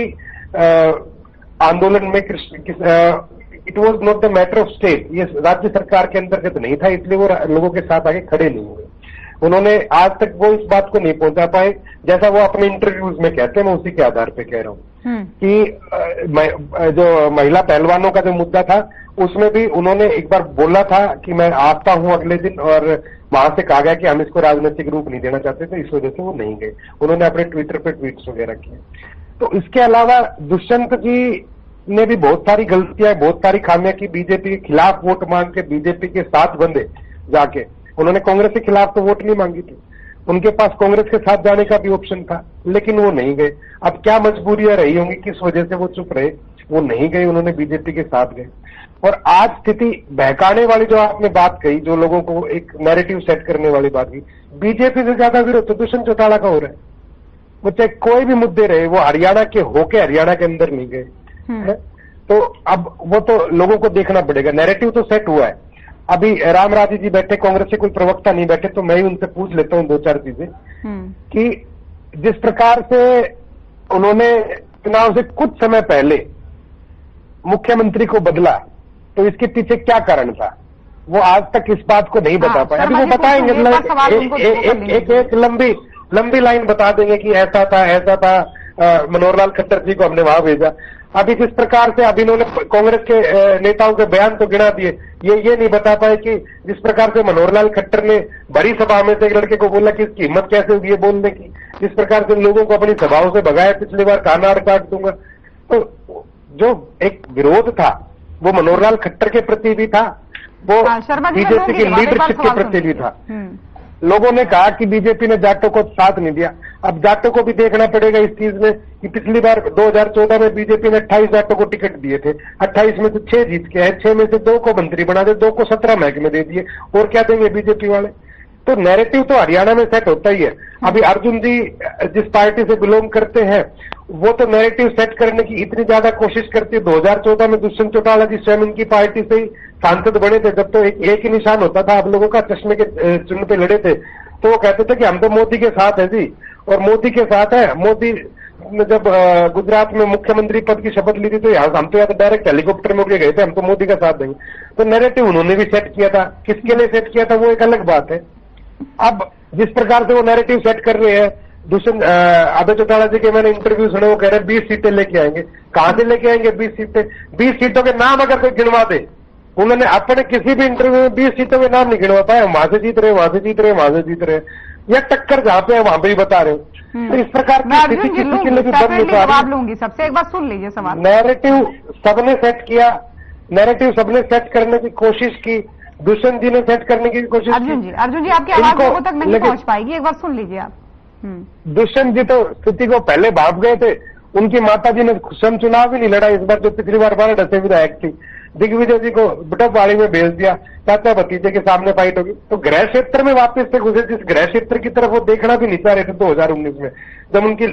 आंदोलन में it was not the matter of state, ये राज्य सरकार के अंतर्गत नहीं था, इसलिए वो लोगों के साथ आगे खड़े नहीं हुए। उन्होंने आज तक वो इस बात को नहीं पहुंचा पाए, जैसा वो अपने इंटरव्यूज में कहते हैं, मैं उसी के आधार पे कह रहा हूँ कि जो महिला पहलवानों का जो मुद्दा था उसमें भी उन्होंने एक बार बोला था कि मैं आता हूं अगले दिन, और वहां से कहा गया कि हम इसको राजनीतिक रूप नहीं देना चाहते, तो इस वजह से वो नहीं गए। उन्होंने अपने ट्विटर पे ट्वीट्स वगैरह किए। तो इसके अलावा दुष्यंत जी ने भी बहुत सारी गलतियां, बहुत सारी खामियां की। बीजेपी के खिलाफ वोट मांग के बीजेपी के साथ बंधे जाके, उन्होंने कांग्रेस के खिलाफ तो वोट नहीं मांगी थी, उनके पास कांग्रेस के साथ जाने का भी ऑप्शन था, लेकिन वो नहीं गए। अब क्या मजबूरियां रही होंगी, किस वजह से वो चुप रहे, वो नहीं गए, उन्होंने बीजेपी के साथ गए। और आज स्थिति बहकाने वाली जो आपने बात कही, जो लोगों को एक नैरेटिव सेट करने वाली बात की, बीजेपी से ज्यादा विरोध तो दुष्यंत चौटाला का हो रहा है। वो चाहे कोई भी मुद्दे रहे, वो हरियाणा के होके हरियाणा के अंदर नहीं गए। तो अब वो तो लोगों को देखना पड़ेगा, नैरेटिव तो सेट हुआ है। अभी रामराज जी बैठे, कांग्रेस के कोई प्रवक्ता नहीं बैठे, तो मैं ही उनसे पूछ लेता हूं 2-4 चीजें कि जिस प्रकार से उन्होंने चुनाव से कुछ समय पहले मुख्यमंत्री को बदला, तो इसके पीछे क्या कारण था, वो आज तक इस बात को नहीं बता पाए। अभी वो बताएंगे, एक लंबी लाइन बता देंगे कि ऐसा था, मनोहर लाल खट्टर जी को हमने वहां भेजा। अभी जिस प्रकार से अभी इन्होंने कांग्रेस के नेताओं के बयान तो गिना दिए, ये नहीं बता पाए कि जिस प्रकार से मनोहर लाल खट्टर ने बड़ी सभा में से एक लड़के को बोला कि इसकी हिम्मत कैसे होगी ये बोलने की, जिस प्रकार से लोगों को अपनी सभाओं से भगाया, पिछली बार कानाड़ काट दूंगा। तो जो एक विरोध था वो मनोहर लाल खट्टर के प्रति भी था, वो शर्मा जी, मैं बीजेपी लूंगी की जवाब, एक बार लीडरशिप के सवाल प्रति भी सुनिए। था। लोगों ने कहा कि बीजेपी ने जाटों को साथ नहीं दिया। अब जाटों को भी देखना पड़ेगा इस चीज में कि पिछली बार 2014 में बीजेपी ने 28 जाटों को टिकट दिए थे, 28 में से 6 जीत के हैं, 6 में से 2 को मंत्री बना दे, 2 को 17 महकमे दे दिए, और क्या देंगे बीजेपी वाले। तो नैरेटिव तो हरियाणा में सेट होता ही है। अभी अर्जुन जी जिस पार्टी से बिलोंग करते हैं वो तो नैरेटिव सेट करने की इतनी ज्यादा कोशिश करती है। 2014 में दुष्यंत चौटाला जी स्वयं उनकी पार्टी से ही सांसद बने थे, जब तो एक ही निशान होता था, आप लोगों का चश्मे के चिन्ह पे लड़े थे, तो वो कहते थे कि हम तो मोदी के साथ है जी, और मोदी के साथ है। मोदी ने जब गुजरात में मुख्यमंत्री पद की शपथ ली थी तो हम तो डायरेक्ट हेलीकॉप्टर में उड़ गए थे, हम तो मोदी का साथ देंगे। तो नैरेटिव उन्होंने भी सेट किया था, किसके लिए सेट किया था वो एक अलग बात है। अब जिस प्रकार से वो नैरेटिव सेट कर रहे हैं, दुष्यंत अभय चौटाला जी के मैंने इंटरव्यू सुने, वो कह रहे हैं 20 सीटें लेके आएंगे। कहां से लेके आएंगे 20 सीटें? 20 सीटों के नाम अगर कोई गिनवा दे, उन्होंने अपने किसी भी इंटरव्यू में 20 सीटों के नाम नहीं गिनवा पाए। वहां से जीत रहे, वहां से जीत रहे, वहां से जीत रहे, या टक्कर जहां पे है वहां पे ही बता रहे। तो इस प्रकार की स्थिति किसी के लिए भी बन नहीं पा जवाब लूंगी सबसे, एक बार सुन लीजिए सवाल। नैरेटिव सबने सेट किया, नैरेटिव सबने सेट करने की कोशिश की, दुष्यंत जी ने सेट करने की कोशिश की। अर्जुन जी आपकी आवाज लोगों तक नहीं पहुंच पाएगी, एक बार सुन लीजिए आप। दुष्यंत जी तो स्थिति को पहले भाप गए थे, उनकी माता जी ने स्वयं चुनाव भी नहीं लड़ा इस बार, जो पिछली बार 12 से विधायक थी। दिग्विजय जी को बटोपाड़ी में भेज दिया, चाचा भतीजे के सामने फाइट होगी। तो गृह क्षेत्र में वापस से घुसे, जिस गृह क्षेत्र की तरफ वो देखना भी नहीं चाह रहे थे 2019 में, जब उनकी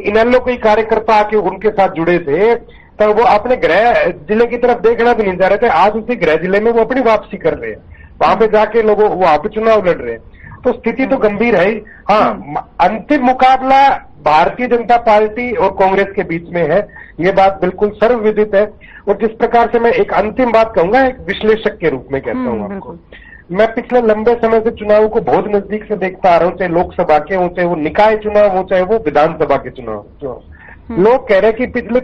इनेलो के कार्यकर्ता आके उनके साथ जुड़े थे, तब वो अपने गृह जिले की तरफ देखना भी नहीं चाह रहे थे। आज उसी गृह जिले में वो अपनी वापसी कर रहे हैं, वहां पे जाके लोगों वहां पे चुनाव लड़ रहे हैं। तो स्थिति तो गंभीर है ही। हाँ, अंतिम मुकाबला भारतीय जनता पार्टी और कांग्रेस के बीच में है, ये बात बिल्कुल सर्वविदित है। और जिस प्रकार से मैं एक अंतिम बात कहूंगा, एक विश्लेषक के रूप में कहता हूं आपको, मैं पिछले लंबे समय से चुनाव को बहुत नजदीक से देखता आ रहा हूं, चाहे लोकसभा के हो, चाहे वो निकाय चुनाव हो, चाहे वो विधानसभा के चुनाव। लोग कह रहे हैं कि पिछले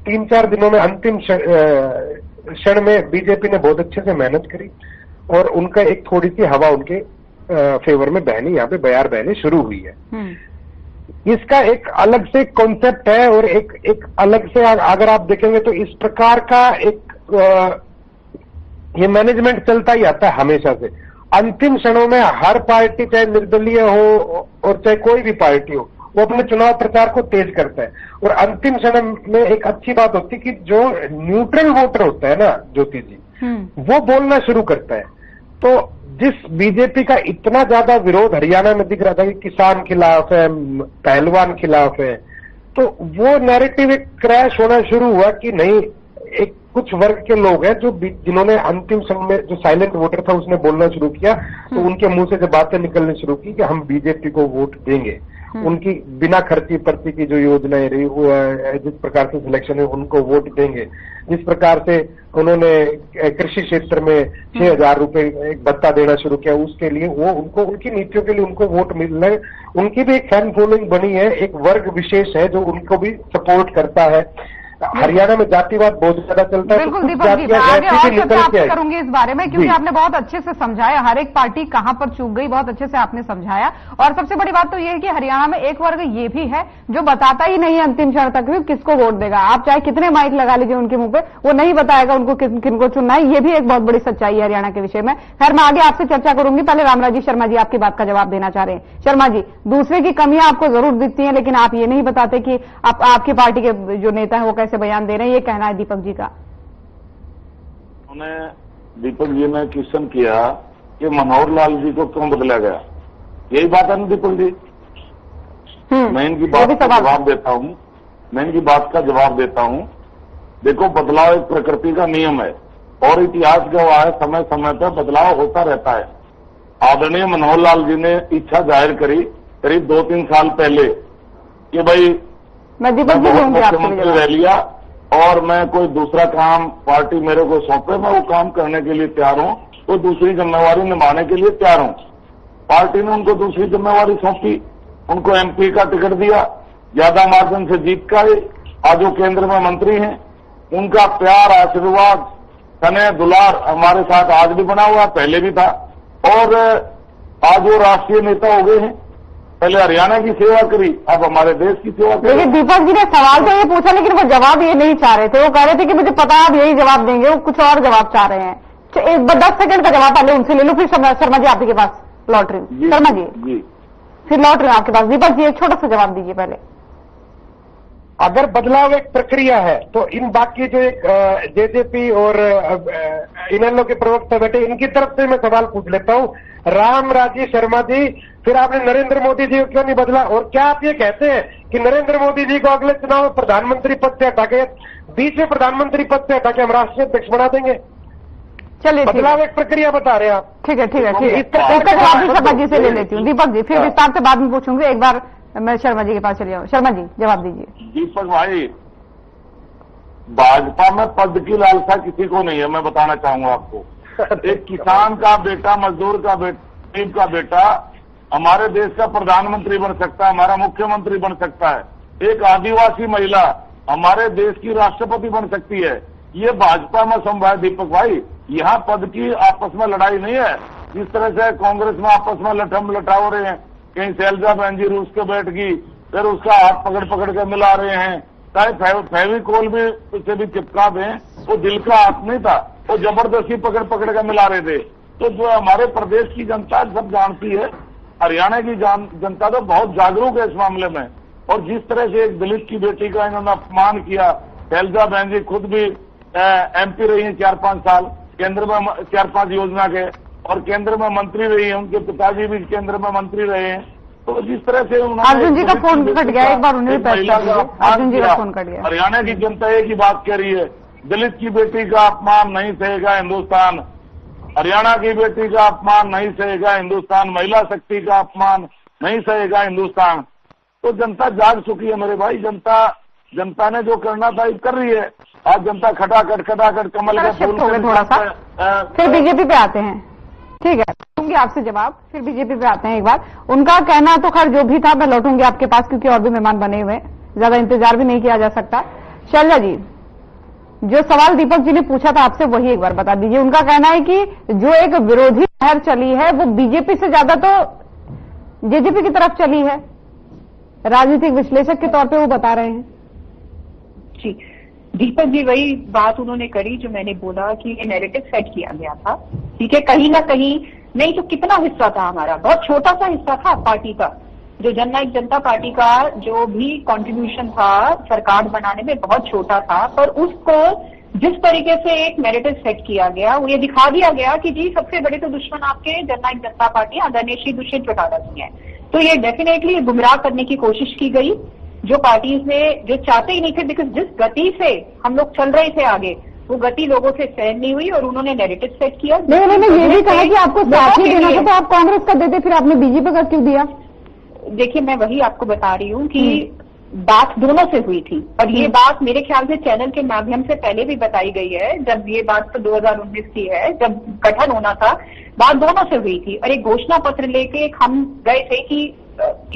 3-4 दिनों में अंतिम क्षण में बीजेपी ने बहुत अच्छे से मेहनत करी और उनका एक थोड़ी सी हवा उनके फेवर में बहनी, यहाँ पे बयार बहनी शुरू हुई है। इसका एक अलग से कॉन्सेप्ट है और एक अलग से अगर आप देखेंगे तो इस प्रकार का एक ये मैनेजमेंट चलता ही आता है हमेशा से। अंतिम क्षणों में हर पार्टी, चाहे निर्दलीय हो और चाहे कोई भी पार्टी हो, वो अपने चुनाव प्रचार को तेज करता है। और अंतिम क्षण में एक अच्छी बात होती है कि जो न्यूट्रल वोटर होता है ना ज्योति जी, वो बोलना शुरू करता है। तो जिस बीजेपी का इतना ज्यादा विरोध हरियाणा में दिख रहा था कि किसान खिलाफ है, पहलवान खिलाफ है, तो वो नैरेटिव एक क्रैश होना शुरू हुआ कि नहीं, एक कुछ वर्ग के लोग हैं जो जिन्होंने अंतिम समय में जो साइलेंट वोटर था उसने बोलना शुरू किया, तो उनके मुंह से जब बातें निकलनी शुरू की कि हम बीजेपी को वोट देंगे। उनकी बिना खर्ची पर्ची की जो योजनाएं रही, वो जिस प्रकार से सिलेक्शन है उनको वोट देंगे। जिस प्रकार से उन्होंने कृषि क्षेत्र में 6,000 रुपए एक भत्ता देना शुरू किया, उसके लिए वो उनको उनकी नीतियों के लिए उनको वोट मिल रहे। उनकी भी एक फैन फॉलोइंग बनी है, एक वर्ग विशेष है जो उनको भी सपोर्ट करता है। हरियाणा में जातिवाद बहुत ज्यादा चलता है। बिल्कुल दीपक जी, मैं आगे और चर्चा आपसे करूंगी इस बारे में, क्योंकि आपने बहुत अच्छे से समझाया हर एक पार्टी कहां पर चूक गई, बहुत अच्छे से आपने समझाया। और सबसे बड़ी बात तो ये है कि हरियाणा में एक वर्ग ये भी है जो बताता ही नहीं है अंतिम क्षण तक भी किसको वोट देगा। आप चाहे कितने माइक लगा लीजिए उनके मुंह पे, वो नहीं बताएगा उनको किनको चुनना है। ये भी एक बहुत बड़ी सच्चाई है हरियाणा के विषय में। खैर, मैं आगे आपसे चर्चा करूंगी। पहले रामराजी शर्मा जी आपकी बात का जवाब देना चाह रहे हैं। शर्मा जी, दूसरे की कमियां आपको जरूर दिखती हैं, लेकिन आप ये नहीं बताते कि आपकी पार्टी के जो नेता है वो कैसे बयान दे रहे हैं। ये कहना है दीपक जी का। उन्होंने दीपक जी ने क्वेश्चन किया कि मनोहर लाल जी को क्यों बदला गया, यही बात है ना दीपक जी। मैं इनकी बात का जवाब देता हूं, देखो, बदलाव एक प्रकृति का नियम है और इतिहास गवाह है, समय समय पर बदलाव होता रहता है। आदरणीय मनोहर लाल जी ने इच्छा जाहिर करी करीब 2-3 साल पहले कि भाई मैं मुख्यमंत्री रह लिया और मैं कोई दूसरा काम पार्टी मेरे को सौंपे, मैं वो काम करने के लिए तैयार हूं, तो दूसरी जिम्मेवारी निभाने के लिए तैयार हूं। पार्टी ने उनको दूसरी जिम्मेवारी सौंपी, उनको एमपी का टिकट दिया, ज्यादा मार्जिन से जीत कर आज वो केंद्र में मंत्री हैं। उनका प्यार, आशीर्वाद, स्नेह, दुलार हमारे साथ आज भी बना हुआ, पहले भी था, और आज वो राष्ट्रीय नेता हो गए हैं। पहले हरियाणा की सेवा करी, अब हमारे देश की सेवा करी। देखिए दीपक जी ने सवाल तो ये पूछा, लेकिन वो जवाब ये नहीं चाह रहे थे। वो कह रहे थे कि मुझे पता है आप यही जवाब देंगे, वो कुछ और जवाब चाह रहे हैं। 10 सेकंड का जवाब पहले उनसे ले लो, फिर शर्मा जी आपके पास लौट रही हूँ। शर्मा जी फिर लौट रहे हैं आपके पास। दीपक जी एक छोटा सा जवाब दीजिए पहले। अगर बदलाव एक प्रक्रिया है तो इन बाकी जो एक जेजेपी और इनेलो के प्रवक्ता बैठे, इनकी तरफ से मैं सवाल पूछ लेता हूँ। राम राजी शर्मा जी, फिर आपने नरेंद्र मोदी जी को क्यों नहीं बदला? और क्या आप ये कहते हैं कि नरेंद्र मोदी जी को अगले चुनाव में प्रधानमंत्री पद से हटा के, बीच में प्रधानमंत्री पद से हटा के हम राष्ट्रीय अध्यक्ष बना देंगे? चलिए बदलाव एक प्रक्रिया बता रहे हैं आप। ठीक है इसका जवाब भी शर्मा जी से ले लेती हूँ। दीपक जी फिर विस्तार से बाद में पूछूंगी। एक बार मैं शर्मा जी के पास चली जाऊँ। शर्मा जी जवाब दीजिए। दीपक भाई, भाजपा में पद की लालसा किसी को नहीं है, मैं बताना चाहूंगा आपको। एक किसान का बेटा, मजदूर का बेटा, गरीब का बेटा हमारे देश का प्रधानमंत्री बन सकता है, हमारा मुख्यमंत्री बन सकता है। एक आदिवासी महिला हमारे देश की राष्ट्रपति बन सकती है। ये भाजपा में संभव है दीपक भाई। यहाँ पद की आपस में लड़ाई नहीं है, जिस तरह से कांग्रेस में आपस में लठम लटाव रहे हैं। कहीं शैलजा बहन जी रूस के बैठ गई, फिर उसका हाथ पकड़ पकड़ के मिला रहे हैं। चाहे फेविकोल भी उसे भी चिपका दें, वो दिल का हाथ नहीं था, वो जबरदस्ती पकड़ पकड़ के मिला रहे थे। तो जो हमारे प्रदेश की जनता सब जानती है, हरियाणा की जनता तो बहुत जागरूक है इस मामले में। और जिस तरह से एक दलित की बेटी का इन्होंने अपमान किया, शैलजा बहन जी खुद भी MP रही हैं 4-5 साल, केंद्र में 4-5 योजना के, और केंद्र में मंत्री रही है, उनके पिताजी भी केंद्र में मंत्री रहे हैं। तो जिस तरह से उन्होंने अर्जुन जी का फोन कट गया, एक बार उन्हें भी अर्जुन जी का फोन कट गया। हरियाणा की जनता एक ही बात कह रही है, दलित की बेटी का अपमान नहीं सहेगा हिंदुस्तान, हरियाणा की बेटी का अपमान नहीं सहेगा हिंदुस्तान, महिला शक्ति का अपमान नहीं सहेगा हिंदुस्तान। तो जनता जाग चुकी है मेरे भाई। जनता ने जो करना था कर रही है। आज जनता खटाखट कमल के फूल थोड़ा सा फिर बीजेपी पे आते हैं। ठीक है, लूंगी आपसे जवाब, फिर बीजेपी पे आते हैं। एक बार उनका कहना तो खैर जो भी था, मैं लौटूंगी आपके पास क्योंकि और भी मेहमान बने हुए हैं, ज्यादा इंतजार भी नहीं किया जा सकता। शैलजा जी, जो सवाल दीपक जी ने पूछा था आपसे वही एक बार बता दीजिए। उनका कहना है कि जो एक विरोधी लहर चली है वो बीजेपी से ज्यादा तो जेजेपी की तरफ चली है, राजनीतिक विश्लेषक के तौर पे वो बता रहे हैं। जी दीपक जी, वही बात उन्होंने करी जो मैंने बोला कि ये नैरेटिव सेट किया गया था। ठीक है, कहीं ना कहीं नहीं तो कितना हिस्सा था हमारा, बहुत छोटा सा हिस्सा था पार्टी का, जो जननायक जनता पार्टी का जो भी कंट्रीब्यूशन था सरकार बनाने में बहुत छोटा था। पर उसको जिस तरीके से एक नैरेटिव सेट किया गया, वो ये दिखा दिया गया कि जी सबसे बड़े तो दुश्मन आपके जननायक जनता पार्टी आदरणीय श्री दुष्यंत चौटाला जी हैं। तो ये डेफिनेटली गुमराह करने की कोशिश की गई, जो पार्टीज ने जो चाहते ही नहीं थे। बिकॉज जिस गति से हम लोग चल रहे थे आगे, वो गति लोगों से सहन नहीं हुई और उन्होंने नैरेटिव सेट किया। नहीं, उन्होंने ये भी कहा कि आपको साथ ही देना था तो आप कांग्रेस का देते, फिर आपने बीजेपी का क्यों दिया? देखिए, मैं वही आपको बता रही हूँ कि बात दोनों से हुई थी, और ये बात मेरे ख्याल से चैनल के माध्यम से पहले भी बताई गई है। जब ये बात तो 2019 की है, जब गठन होना था, बात दोनों से हुई थी। और एक घोषणा पत्र लेके हम गए थे कि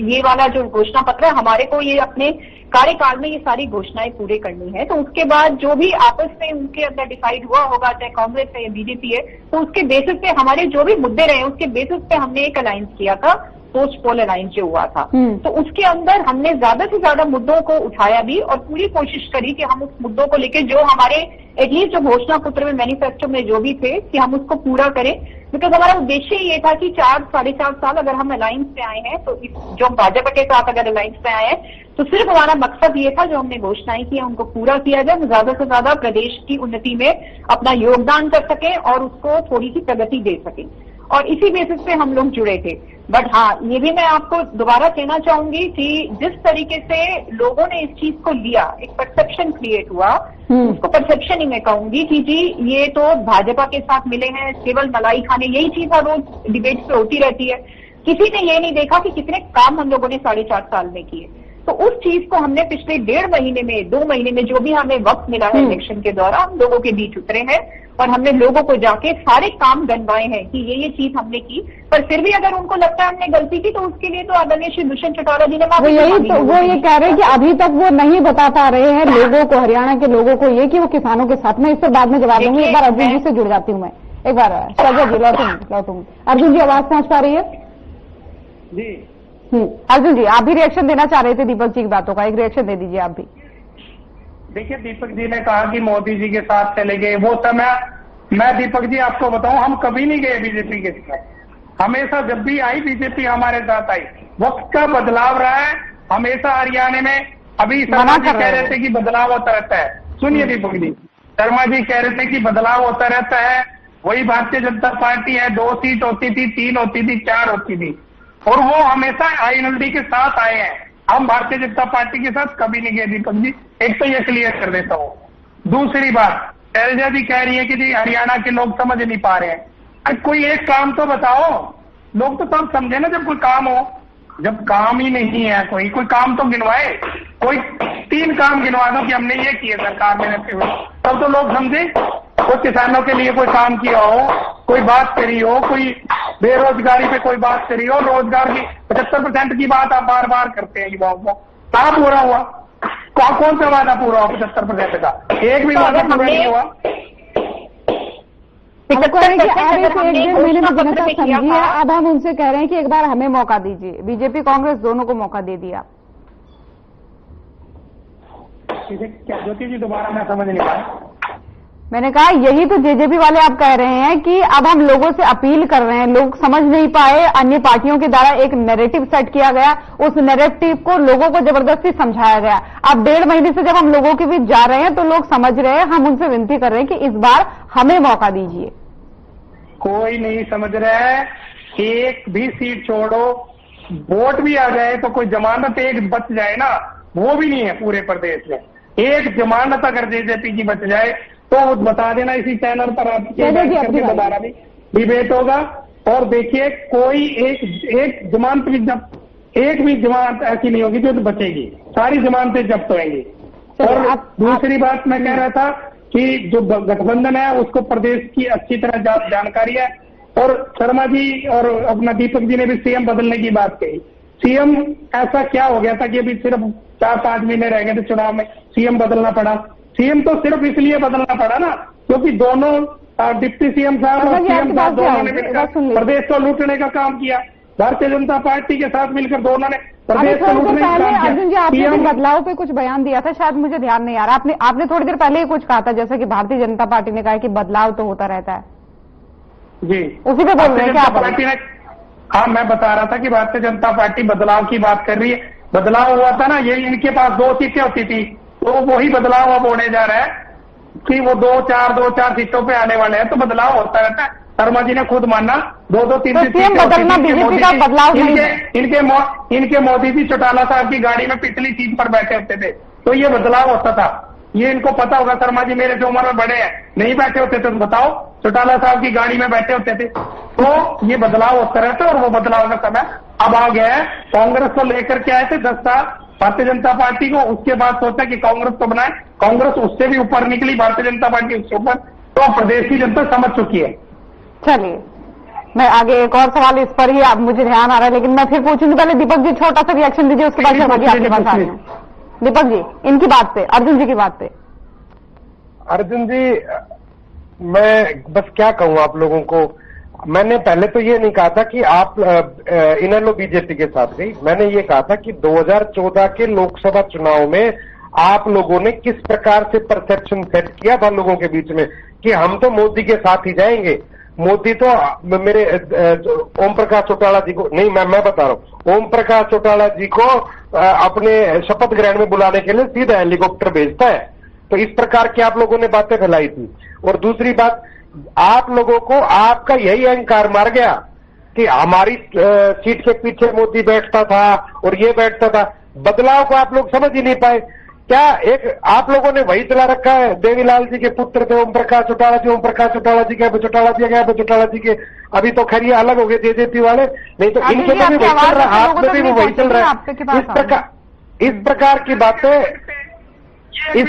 ये वाला जो घोषणा पत्र है, हमारे को ये अपने कार्यकाल में ये सारी घोषणाएं पूरे करनी है। तो उसके बाद जो भी आपस में उनके अंदर डिसाइड हुआ होगा, चाहे कांग्रेस है या बीजेपी है, तो उसके बेसिस पे हमारे जो भी मुद्दे रहे उसके बेसिस पे हमने एक अलायंस किया था, पोस्ट पोल अलायंस जो हुआ था। तो उसके अंदर हमने ज्यादा से ज्यादा मुद्दों को उठाया भी और पूरी कोशिश करी कि हम उस मुद्दों को लेकर जो हमारे एटलीस्ट जो घोषणा पत्र में मैनिफेस्टो में जो भी थे कि हम उसको पूरा करें। बिकॉज हमारा उद्देश्य ये था कि 4-4.5 साल अगर हम अलायंस पे आए हैं, तो जो भाजपा के साथ अगर अलायंस पे आए हैं, तो सिर्फ हमारा मकसद ये था जो हमने घोषणाएं की उनको पूरा किया जाए, ज्यादा से ज्यादा प्रदेश की उन्नति में अपना योगदान कर सके और उसको थोड़ी सी प्रगति दे सके। और इसी बेसिस पे हम लोग जुड़े थे। बट हाँ, ये भी मैं आपको दोबारा कहना चाहूंगी कि जिस तरीके से लोगों ने इस चीज को लिया, एक परसेप्शन क्रिएट हुआ, उसको परसेप्शन ही मैं कहूंगी कि जी ये तो भाजपा के साथ मिले हैं केवल मलाई खाने, यही चीज हर रोज डिबेट पे होती रहती है। किसी ने ये नहीं देखा कि कितने काम हम लोगों ने 4.5 साल में किए। तो उस चीज को हमने पिछले 1.5 महीने में, 2 महीने में जो भी हमें वक्त मिला है इलेक्शन के दौरान, हम लोगों के बीच उतरे हैं और हमने लोगों को जाके सारे काम गनवाए हैं कि ये चीज हमने की। पर फिर भी अगर उनको लगता है हमने गलती की, तो उसके लिए तो आदरणीय श्री दुष्यंत चौटाला जी ने वो ये कह रहे हैं कि अभी तक वो नहीं बता पा रहे हैं लोगों को, हरियाणा के लोगों को, ये कि वो किसानों के साथ में। इस पर बाद में जवाब दूंगी। एक बार अर्जुन जी से जुड़ जाती हूँ मैं, एक बार शैलजा जी लौटूंगी। अर्जुन जी आवाज पहुंच पा रही है? जी अर्जुन जी, आप भी रिएक्शन देना चाह रहे थे दीपक जी की बातों का, एक रिएक्शन दे दीजिए आप भी। देखिए, दीपक जी ने कहा कि मोदी जी के साथ चले गए, वो समय मैं दीपक जी आपको बताऊं, हम कभी नहीं गए बीजेपी के साथ। हमेशा जब भी आई बीजेपी हमारे साथ आई। वक्त का बदलाव रहा है हमेशा हरियाणा में। अभी शर्मा जी कह रहे थे कि बदलाव होता रहता है। सुनिए दीपक जी, शर्मा जी कह रहे थे कि बदलाव होता रहता है। वही भारतीय जनता पार्टी है, 2 सीट होती थी, 3 होती थी, 4 होती थी, और वो हमेशा INLD के साथ आए हैं। हम भारतीय जनता पार्टी के साथ कभी नहीं गए दीपक जी, एक तो ये क्लियर कर देता हूँ। दूसरी बात, शैलजा जी कह रही है कि जी हरियाणा के लोग समझ नहीं पा रहे हैं। अरे कोई एक काम तो बताओ, लोग तो तब समझे ना जब कोई काम हो। जब काम ही नहीं है कोई काम तो गिनवाए। कोई 3 काम गिनवा दो कि हमने ये किए सरकार में रहते हुए, तब तो लोग समझे। कोई किसानों के लिए कोई काम किया हो, कोई बात करी हो, कोई बेरोजगारी पे कोई बात करी हो, रोजगार की 75% की बात आप बार बार करते हैं युवाओं को। कहाँ पूरा हुआ? कौन सा वादा पूरा हुआ 75% का? एक भी वादा पूरा नहीं हुआ। अब कह रहे हैं कि आप एक 1-1.5 महीने में जनता समझिए, अब हम उनसे कह रहे हैं कि एक बार हमें मौका दीजिए। बीजेपी कांग्रेस दोनों को मौका दे दिया। क्या ज्योति जी, दोबारा मैं समझ नहीं पाया। मैंने कहा यही तो जेजेपी वाले आप कह रहे हैं कि अब हम लोगों से अपील कर रहे हैं, लोग समझ नहीं पाए, अन्य पार्टियों के द्वारा एक नैरेटिव सेट किया गया, उस नैरेटिव को लोगों को जबरदस्ती समझाया गया। अब 1.5 महीने से जब हम लोगों के बीच जा रहे हैं तो लोग समझ रहे हैं, हम उनसे विनती कर रहे हैं कि इस बार हमें मौका दीजिए। कोई नहीं समझ रहा है। एक भी सीट छोड़ो, वोट भी आ जाए तो कोई जमानत एक बच जाए ना, वो भी नहीं है पूरे प्रदेश में। एक जमानत अगर जेजेपी की बच जाए तो बता देना इसी चैनल पर, आपके दोबारा भी डिबेट होगा। और देखिए, कोई एक जमानत भी एक भी जमानत ऐसी नहीं होगी जो बचेगी, सारी जमानतें जब्त होंगी। और दूसरी बात मैं कह रहा था कि जो गठबंधन है उसको प्रदेश की अच्छी तरह जानकारी है। और शर्मा जी और अपना दीपक जी ने भी सीएम बदलने की बात कही। सीएम ऐसा क्या हो गया था कि अभी सिर्फ 4-5 महीने रह गए थे चुनाव में, सीएम बदलना पड़ा। सीएम तो सिर्फ इसलिए बदलना पड़ा ना क्योंकि दोनों डिप्टी सीएम साहब और सीएम साहब दोनों ने मिलकर प्रदेश को लूटने का काम किया। भारतीय जनता पार्टी के साथ मिलकर दोनों ने प्रदेश को लूटने का काम किया। अर्जुन जी, आपने बदलाव पे कुछ बयान दिया था, शायद मुझे ध्यान नहीं आ रहा। आपने थोड़ी देर पहले ही कुछ कहा था, जैसे कि भारतीय जनता पार्टी ने कहा कि बदलाव तो होता रहता है जी, उसी पे बोल रहे हैं क्या पार्टी ने? हाँ, मैं बता रहा था कि भारतीय जनता पार्टी बदलाव की बात कर रही है। बदलाव हुआ था ना, ये इनके पास 2 सीटें होती थी, तो वही बदलाव अब होने जा रहा है कि वो 2-4 सीटों पे आने वाले हैं। तो बदलाव होता रहता है। शर्मा जी ने खुद माना 2-3 सीटें बदलना बीजेपी का बदलाव नहीं है। इनके मोदी जी चौटाला साहब की गाड़ी में पिछली सीट पर बैठे होते थे, तो ये बदलाव होता था। ये इनको पता होगा। शर्मा जी मेरे से उम्र में बड़े हैं, नहीं बैठे होते थे तो बताओ, चौटाला साहब की गाड़ी में बैठे होते थे। तो ये बदलाव होता रहता है और वो बदलाव का समय अब आ गया है। कांग्रेस को लेकर के आए थे 10 साल भारतीय जनता पार्टी को, उसके बाद सोचा कि कांग्रेस को बनाए, कांग्रेस उससे भी ऊपर निकली, भारतीय जनता पार्टी उससे ऊपर। तो प्रदेश की जनता समझ चुकी है। चलिए, मैं आगे एक और सवाल इस पर ही आप मुझे ध्यान आ रहा है, लेकिन मैं फिर पूछूंगी। पहले दीपक जी छोटा सा रिएक्शन दीजिए, उसके बाद आपके पास आ रही हूँ। दीपक जी, इनकी बात पे, अर्जुन जी की बात पे। अर्जुन जी, मैं बस क्या कहूं आप लोगों को। मैंने पहले तो ये नहीं कहा था कि आप इनेलो बीजेपी के साथ गई। मैंने ये कहा था कि 2014 के लोकसभा चुनाव में आप लोगों ने किस प्रकार से परसेप्शन सेट किया था लोगों के बीच में कि हम तो मोदी के साथ ही जाएंगे। मोदी तो मेरे ओम प्रकाश चौटाला जी को नहीं, मैं बता रहा हूँ, ओम प्रकाश चौटाला जी को अपने शपथ ग्रहण में बुलाने के लिए सीधा हेलीकॉप्टर भेजता है। तो इस प्रकार की आप लोगों ने बातें फैलाई थी। और दूसरी बात, आप लोगों को आपका यही अहंकार मार गया कि हमारी सीट के पीछे मोदी बैठता था और ये बैठता था। बदलाव को आप लोग समझ ही नहीं पाए क्या? एक आप लोगों ने वही चला रखा है। देवीलाल जी के पुत्र थे ओम प्रकाश चौटाला जी, ओम प्रकाश चौटाला जी के चौटाला जी गया, चौटाला जी के अभी तो खैर अलग हो गए जेजेपी वाले, नहीं तो इनके में भी वही चल रहा है, आप में भी वही चल रहा है। इस प्रकार की बातें एक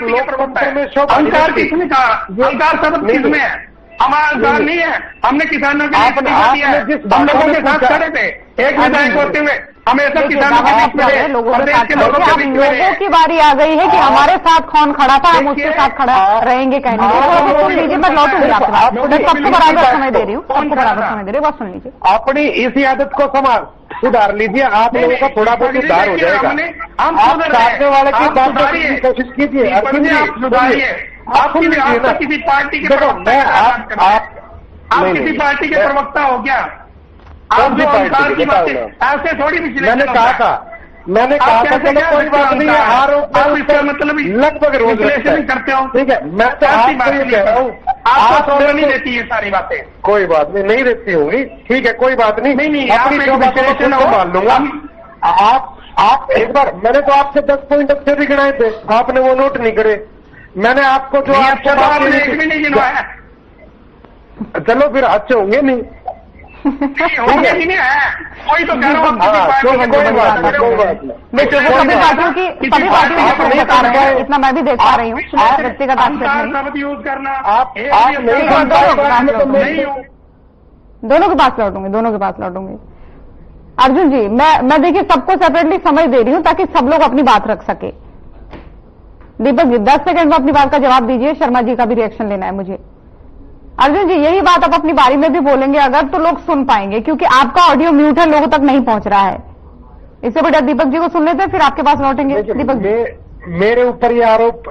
लोकतंत्र में शोभा। अहंकार किसने कहा? अहंकार सब किसमें है? हमारा इंतजार नहीं है, हमने किसानों के लिए इस्तीफा दिया है, हम लोगों के साथ खड़े थे एक विधायक होते हुए, हमेशा किसानों के बीच में रहे, प्रदेश के लोगों के बीच में रहे। लोगों की बारी आ गई है कि हमारे साथ कौन खड़ा था, हम उसके साथ खड़ा रहेंगे कहने के। सुन लीजिए, मैं लौटूंगी आपके पास, मैं सबको बराबर समय दे रही हूँ, सबको बराबर समय दे रही हूँ, बस सुन लीजिए। अपनी इसी आदत को सुधार लीजिए, आप लोगों का थोड़ा बहुत सुधार हो जाएगा। आप सामने वाले की बात करने की कोशिश कीजिए। अर्जुन जी सुधारिए, आप किसी पार्टी के आप किसी पार्टी के प्रवक्ता हो क्या? आप जो अहंकार की बातें ऐसे थोड़ी विश्लेषण मैंने कहा था चलो कोई बात नहीं है, आरोप मतलब लगभग रोज विश्लेषण करते हो, ठीक है। मैं तो आपको ये कह रहा हूँ, आपको नहीं देती ये सारी बातें। कोई बात नहीं देती होंगी, ठीक है, कोई बात नहीं, अपनी जो बातें मान लूंगा। आप एक बार मैंने तो आपसे 10 पॉइंट अच्छे भी गिनाए थे, आपने वो नोट नहीं करे। मैंने आपको जो आपने एक भी नहीं गिनवाया। चलो फिर अच्छे होंगे नहीं, होंगे ही नहीं है, कोई तो कह रहा हूँ कोई बात नहीं। देखिए, वो सभी पार्टियों की बता रहे हैं, इतना मैं भी देख पा रही हूँ, व्यक्तिगत आक्षेप शब्द यूज करना आप दोनों के पास लौटूंगी। अर्जुन जी, मैं देखिए सबको सेपरेटली समझ दे रही हूँ ताकि सब लोग अपनी बात रख सके। दीपक जी 10 सेकंड में अपनी बात का जवाब दीजिए, शर्मा जी का भी रिएक्शन लेना है मुझे। अर्जुन जी, यही बात आप अपनी बारी में भी बोलेंगे अगर, तो लोग सुन पाएंगे, क्योंकि आपका ऑडियो म्यूट है, लोगों तक नहीं पहुंच रहा है। इससे बढ़िया दीपक जी को सुन लेते हैं, फिर आपके पास लौटेंगे। दीपक जी, मेरे ऊपर ये आरोप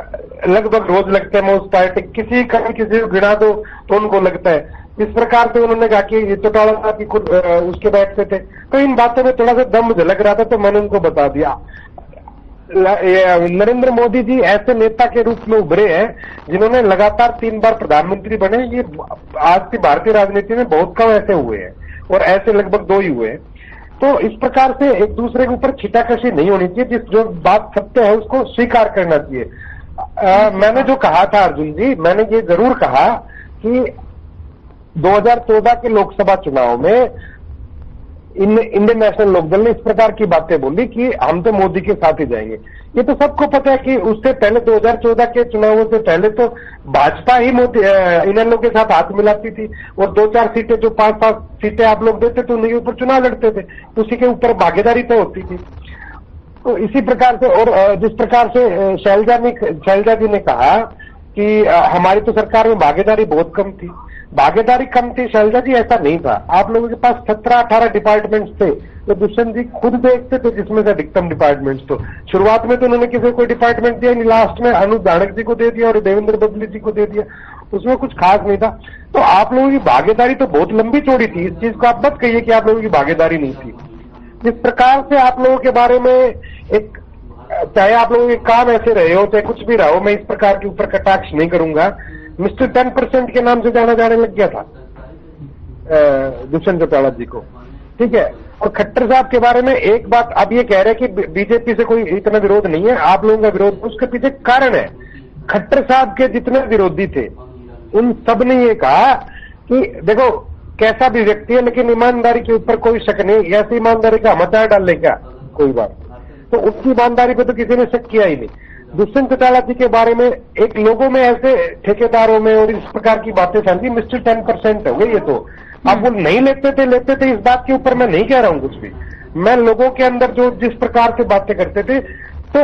लगभग रोज लगते हैं। मैं उस पार्टी किसी को गिना दो तो उनको लगता है। इस प्रकार से उन्होंने कहा कि ये चौटाला साहब की खुद उसके बैठते थे, तो इन बातों में थोड़ा सा दम झलक रहा था, तो मैंने उनको बता दिया। नरेंद्र मोदी जी ऐसे नेता के रूप में उभरे हैं जिन्होंने लगातार 3 बार प्रधानमंत्री बने। ये आज की भारतीय राजनीति में बहुत कम ऐसे हुए हैं, और ऐसे लगभग 2 ही हुए हैं। तो इस प्रकार से एक दूसरे के ऊपर छिटाकशी नहीं होनी चाहिए। जो बात सत्य है उसको स्वीकार करना चाहिए। मैंने जो कहा था अर्जुन जी, मैंने ये जरूर कहा कि 2014 के लोकसभा चुनाव में इंडियन नेशनल लोकदल ने इस प्रकार की बातें बोली कि हम तो मोदी के साथ ही जाएंगे। ये तो सबको पता है कि उससे पहले 2014 के चुनावों से पहले तो भाजपा ही मोदी इन लोगों के साथ हाथ मिलाती थी, और 2-4 सीटें जो 5-5 सीटें आप लोग देते थे उनके ऊपर चुनाव लड़ते थे, उसी के ऊपर भागीदारी तो होती थी। तो इसी प्रकार से, और जिस प्रकार से शैलजा जी ने कहा कि हमारी तो सरकार में भागीदारी बहुत कम थी, भागीदारी कम थी शैलजा जी, ऐसा नहीं था। आप लोगों के पास 17-18 डिपार्टमेंट्स थे, तो दुष्यंत जी खुद देखते थे जिसमें से अधिकतम डिपार्टमेंट्स। तो शुरुआत में तो उन्होंने किसी को डिपार्टमेंट दिया नहीं, लास्ट में अनुज धानक जी को दे दिया और देवेंद्र बबली जी को दे दिया, उसमें कुछ खास नहीं था। तो आप लोगों की भागीदारी तो बहुत लंबी चौड़ी थी। इस चीज को आप मत कहिए कि आप लोगों की भागीदारी नहीं थी। जिस प्रकार से आप लोगों के बारे में एक, चाहे आप लोगों के काम ऐसे रहे हो, चाहे कुछ भी रहा हो, मैं इस प्रकार के ऊपर कटाक्ष नहीं करूंगा। मिस्टर 10% के नाम से जाने लग गया था दुष्यंत चौटाला जी को, ठीक है। और खट्टर साहब के बारे में एक बात, अब ये कह रहे हैं कि बीजेपी से कोई इतना विरोध नहीं है, आप लोगों का विरोध, उसके पीछे कारण है। खट्टर साहब के जितने विरोधी थे उन सब ने ये कहा कि देखो कैसा भी व्यक्ति है लेकिन ईमानदारी के ऊपर कोई शक नहीं, ऐसी ईमानदारी का हथियार डाल ले क्या कोई बात। तो उसकी ईमानदारी पे तो किसी ने शक किया ही नहीं। दुष्यंत चौटाला जी के बारे में एक लोगों में ऐसे ठेकेदारों में और इस प्रकार की बातें फैलती, मिस्टर 10% हो गए ये तो। अब वो नहीं लेते थे इस बात के ऊपर मैं नहीं कह रहा हूं कुछ भी। मैं लोगों के अंदर जो जिस प्रकार से बातें करते थे तो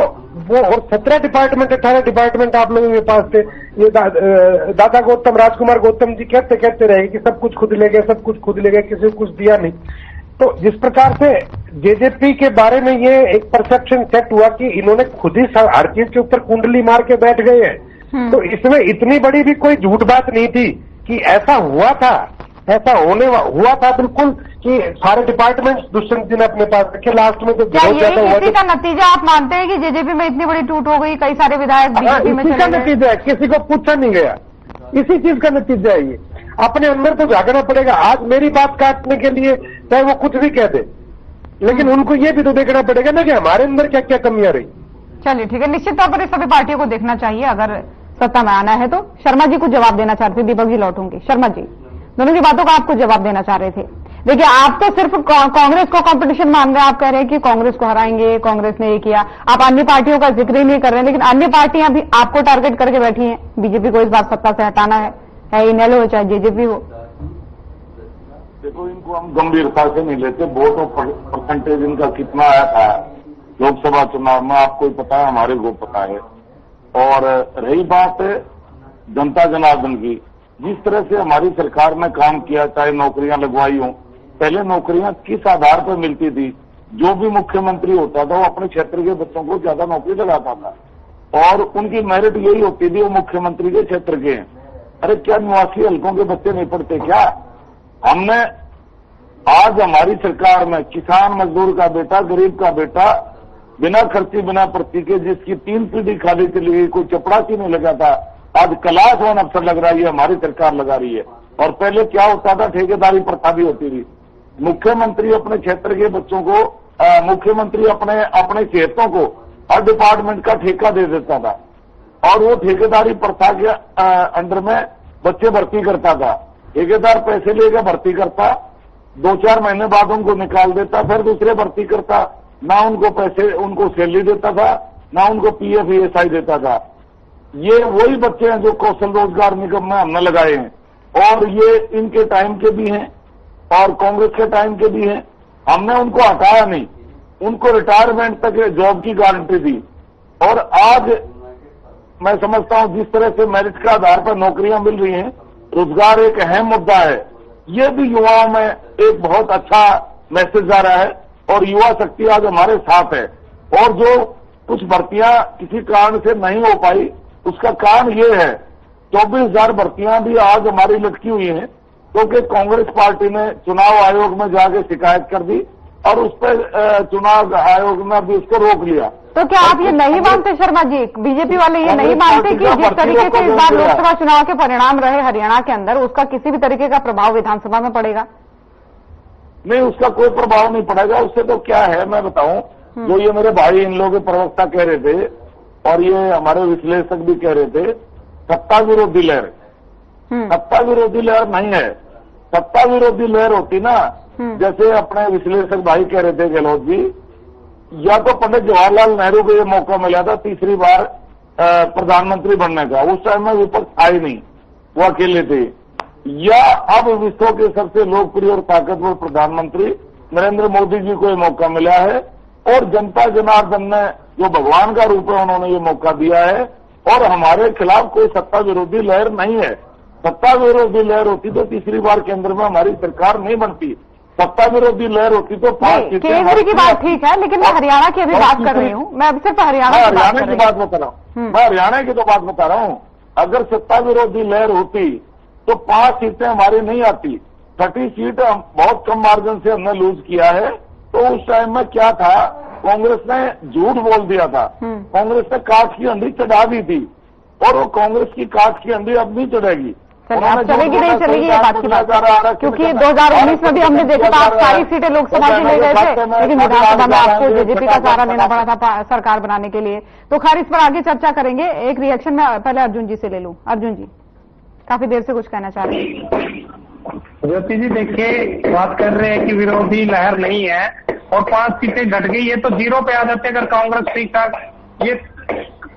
वो, और 17 डिपार्टमेंट 18 डिपार्टमेंट आप लोगों के पास थे। ये दादा गौतम, राजकुमार गौतम जी कहते रहे कि सब कुछ खुद ले गए, किसी को कुछ दिया नहीं। तो जिस प्रकार से जेजेपी के बारे में ये एक परसेप्शन सेट हुआ कि इन्होंने खुद ही हर चीज के ऊपर कुंडली मार के बैठ गए हैं, तो इसमें इतनी बड़ी भी कोई झूठ बात नहीं थी कि ऐसा हुआ था, ऐसा हुआ था बिल्कुल कि सारे डिपार्टमेंट्स दुष्यंत जी ने अपने पास रखे। लास्ट में तो बहुत ज्यादा हुआ। इसी का नतीजा आप मानते हैं कि जेजेपी में इतनी बड़ी टूट हो गई, कई सारे विधायक बीजेपी में चले गए? नतीजा है, किसी को पूछा नहीं गया, इसी चीज का नतीजा है ये। अपने अंदर तो जागना पड़ेगा। आज मेरी बात काटने के लिए चाहे वो कुछ भी कह दे, लेकिन उनको ये भी तो देखना पड़ेगा ना कि हमारे अंदर क्या क्या कमियां रही। चलिए ठीक है, निश्चित तौर पर इस सभी पार्टियों को देखना चाहिए अगर सत्ता में आना है तो। शर्मा जी को जवाब देना चाहते थे, दीपक जी लौटूंगी। शर्मा जी, दोनों की बातों का आपको जवाब देना चाह रहे थे। देखिए, आप तो सिर्फ कांग्रेस को कंपटीशन मान रहे हैं, आप कह रहे हैं कि कांग्रेस को हराएंगे, कांग्रेस ने ये किया, आप अन्य पार्टियों का जिक्र ही नहीं कर रहे हैं, लेकिन अन्य पार्टियां भी आपको टारगेट करके बैठी हैं, बीजेपी को इस बार सत्ता से हटाना है। चाहे इनेलो हो चाहे जेजेपी हो? देखो, इनको हम गंभीरता से नहीं लेते। वोट परसेंटेज इनका कितना आया था लोकसभा चुनाव में, आपको पता है, हमारे को पता है। और रही बात जनता जनार्दन की, जिस तरह से हमारी सरकार ने काम किया, चाहे नौकरियां लगवाई हो, पहले नौकरियां किस आधार पर मिलती थी? जो भी मुख्यमंत्री होता था वो अपने क्षेत्र के बच्चों को ज्यादा नौकरी लगाता था और उनकी मेरिट यही होती थी वो मुख्यमंत्री के क्षेत्र के हैं। अरे क्या निवासी हलकों के बच्चे नहीं पढ़ते क्या? हमने आज हमारी सरकार में किसान मजदूर का बेटा, गरीब का बेटा, बिना खर्ची बिना पर्ची के, जिसकी 3 पीढ़ी खाली चली गई, कोई चपरासी नहीं लगा था, आज क्लास 1 अफसर लग रहा है, हमारी सरकार लगा रही है। और पहले क्या होता था? ठेकेदारी प्रथा भी होती थी। मुख्यमंत्री अपने क्षेत्र के बच्चों को, मुख्यमंत्री अपने खेतों को हर डिपार्टमेंट का ठेका दे देता था और वो ठेकेदारी प्रथा के अंडर में बच्चे भर्ती करता था। ठेकेदार पैसे लेकर भर्ती करता, 2-4 महीने बाद उनको निकाल देता, फिर दूसरे भर्ती करता। ना उनको पैसे, उनको सैलरी देता था, ना उनको पीएफ ईएसआई देता था। ये वही बच्चे हैं जो कौशल रोजगार निगम में हमने लगाए हैं और ये इनके टाइम के भी हैं और कांग्रेस के टाइम के भी हैं। हमने उनको हटाया नहीं, उनको रिटायरमेंट तक जॉब की गारंटी दी। और आज मैं समझता हूं जिस तरह से मेरिट के आधार पर नौकरियां मिल रही हैं, रोजगार एक अहम मुद्दा है। ये भी युवाओं में एक बहुत अच्छा मैसेज आ रहा है और युवा शक्ति आज हमारे साथ है। और जो कुछ भर्तियां किसी कारण से नहीं हो पाई, उसका कारण ये है 24,000 भर्तियां भी आज हमारी लटकी हुई हैं क्योंकि कांग्रेस पार्टी ने चुनाव आयोग में जाके शिकायत कर दी और उस पर चुनाव आयोग ने भी उसको रोक लिया। तो क्या आप ये नहीं मानते शर्मा जी, बीजेपी वाले ये नहीं मानते कि जिस तरीके से इस बार लोकसभा चुनाव के परिणाम रहे हरियाणा के अंदर, उसका किसी भी तरीके का प्रभाव विधानसभा में पड़ेगा? नहीं, उसका कोई प्रभाव नहीं पड़ेगा। उससे तो क्या है मैं बताऊं, जो ये मेरे भाई इन लोगों के प्रवक्ता कह रहे थे और ये हमारे विश्लेषक भी कह रहे थे, सत्ता विरोधी लहर। सत्ता विरोधी लहर नहीं है। सत्ता विरोधी लहर होती ना, जैसे अपने विश्लेषक भाई कह रहे थे गहलोत जी, या तो पंडित जवाहरलाल नेहरू को ये मौका मिला था तीसरी बार प्रधानमंत्री बनने का, उस टाइम में विपक्ष था ही नहीं, वो अकेले थे। या अब विश्व के सबसे लोकप्रिय और ताकतवर प्रधानमंत्री नरेंद्र मोदी जी को ये मौका मिला है और जनता जनार्दन ने जो भगवान का रूप है उन्होंने ये मौका दिया है और हमारे खिलाफ कोई सत्ता विरोधी लहर नहीं है। सत्ता विरोधी लहर होती तो तीसरी बार केंद्र में हमारी सरकार नहीं बनती। सत्ता विरोधी लहर होती तो 5 सीटें। केंद्र की बात ठीक है, लेकिन मैं हरियाणा की अभी बात कर रही हूँ। मैं अब सिर्फ हरियाणा की बात बता रहा हूँ। मैं हरियाणा की तो बात बता रहा हूँ। अगर सत्ता विरोधी लहर होती तो 5 सीटें हमारी नहीं आती। 30 सीट बहुत कम मार्जिन से हमने लूज किया है। तो उस टाइम में क्या था, कांग्रेस ने झूठ बोल दिया था। कांग्रेस ने काठ की अंधी चढ़ा दी थी और वो कांग्रेस की काठ की अंधी अब नहीं चढ़ेगी। चलेगी नहीं चलेगी ये बात की बात, क्योंकि 2019 में भी हमने देखा था आप सारी सीटें लोकसभा की ले गए थे, लेकिन विधानसभा में आपको जेजेपी का सहारा लेना पड़ा था सरकार बनाने के लिए। तो खैर इस पर आगे चर्चा करेंगे। एक रिएक्शन में पहले अर्जुन जी से ले लूं। अर्जुन जी काफी देर से कुछ कहना चाह रहे हैं। ज्योति जी देखिए, बात कर रहे हैं कि विरोधी लहर नहीं है और 5 सीटें घट गई, ये तो 0 पे आ जाते अगर कांग्रेस ठीक ठाक ये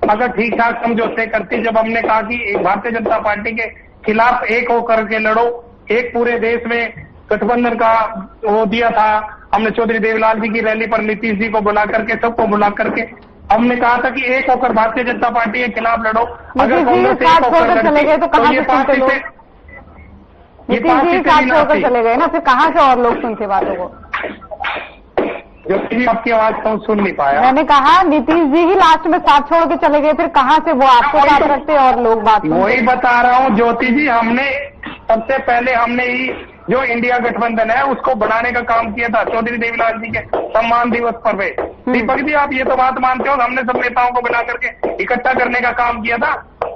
अगर ठीक ठाक समझौते करती। जब हमने कहा कि भारतीय जनता पार्टी के खिलाफ एक होकर के लड़ो, एक पूरे देश में गठबंधन का वो दिया था, हमने चौधरी देवीलाल जी की रैली पर नीतीश जी को बुला करके, सबको बुला करके हमने कहा था कि एक होकर भारतीय जनता पार्टी के खिलाफ लड़ो। अगर कांग्रेस एक होकर चले गए तो कहाँ से सुनते लोग? नीतीश जी साथ छोड़कर चले गए ना, फिर कहाँ से और लोग सुनते बातों को? ज्योति जी आपकी आवाज तो सुन नहीं पाया। मैंने कहा नीतीश जी ही लास्ट में साथ छोड़ के चले गए, फिर कहाँ से वो आपको बात रखते और लोग बात? वही बता रहा हूँ ज्योति जी, हमने सबसे पहले हमने ही जो इंडिया गठबंधन है उसको बढ़ाने का काम किया था चौधरी देवीलाल जी के सम्मान दिवस पर। वे दीपक जी आप ये तो बात मानते हो, हमने सब नेताओं को बुला करके इकट्ठा करने का काम किया था।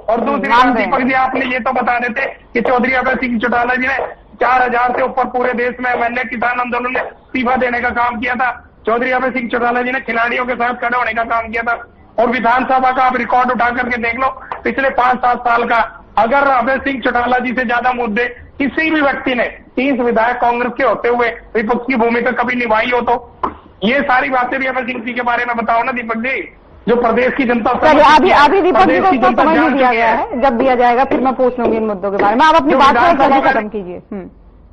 और दूसरी बात दीपक जी आपने ये तो बता देते कि चौधरी अभय सिंह चौटाला जी ने 4000 से ऊपर पूरे देश में एमएलए किसान आंदोलन में इस्तीफा देने का काम किया था। चौधरी अभय सिंह चौटाला जी ने खिलाड़ियों के साथ खड़े होने का काम किया था। और विधानसभा का आप रिकॉर्ड उठा करके देख लो पिछले 5-7 साल का, अगर अभय सिंह चौटाला जी से ज्यादा मुद्दे किसी भी व्यक्ति ने 30 विधायक कांग्रेस के होते हुए विपक्ष की भूमिका कभी निभाई हो तो ये सारी बातें भी अभय सिंह जी के बारे में बताओ ना दीपक जी। जो प्रदेश की जनता चलिए अभी दीपक जी को उसका समय नहीं दिया गया है, जब दिया जाएगा फिर मैं पूछ लूंगी इन मुद्दों के बारे में। आप अपनी बात को खत्म कीजिए।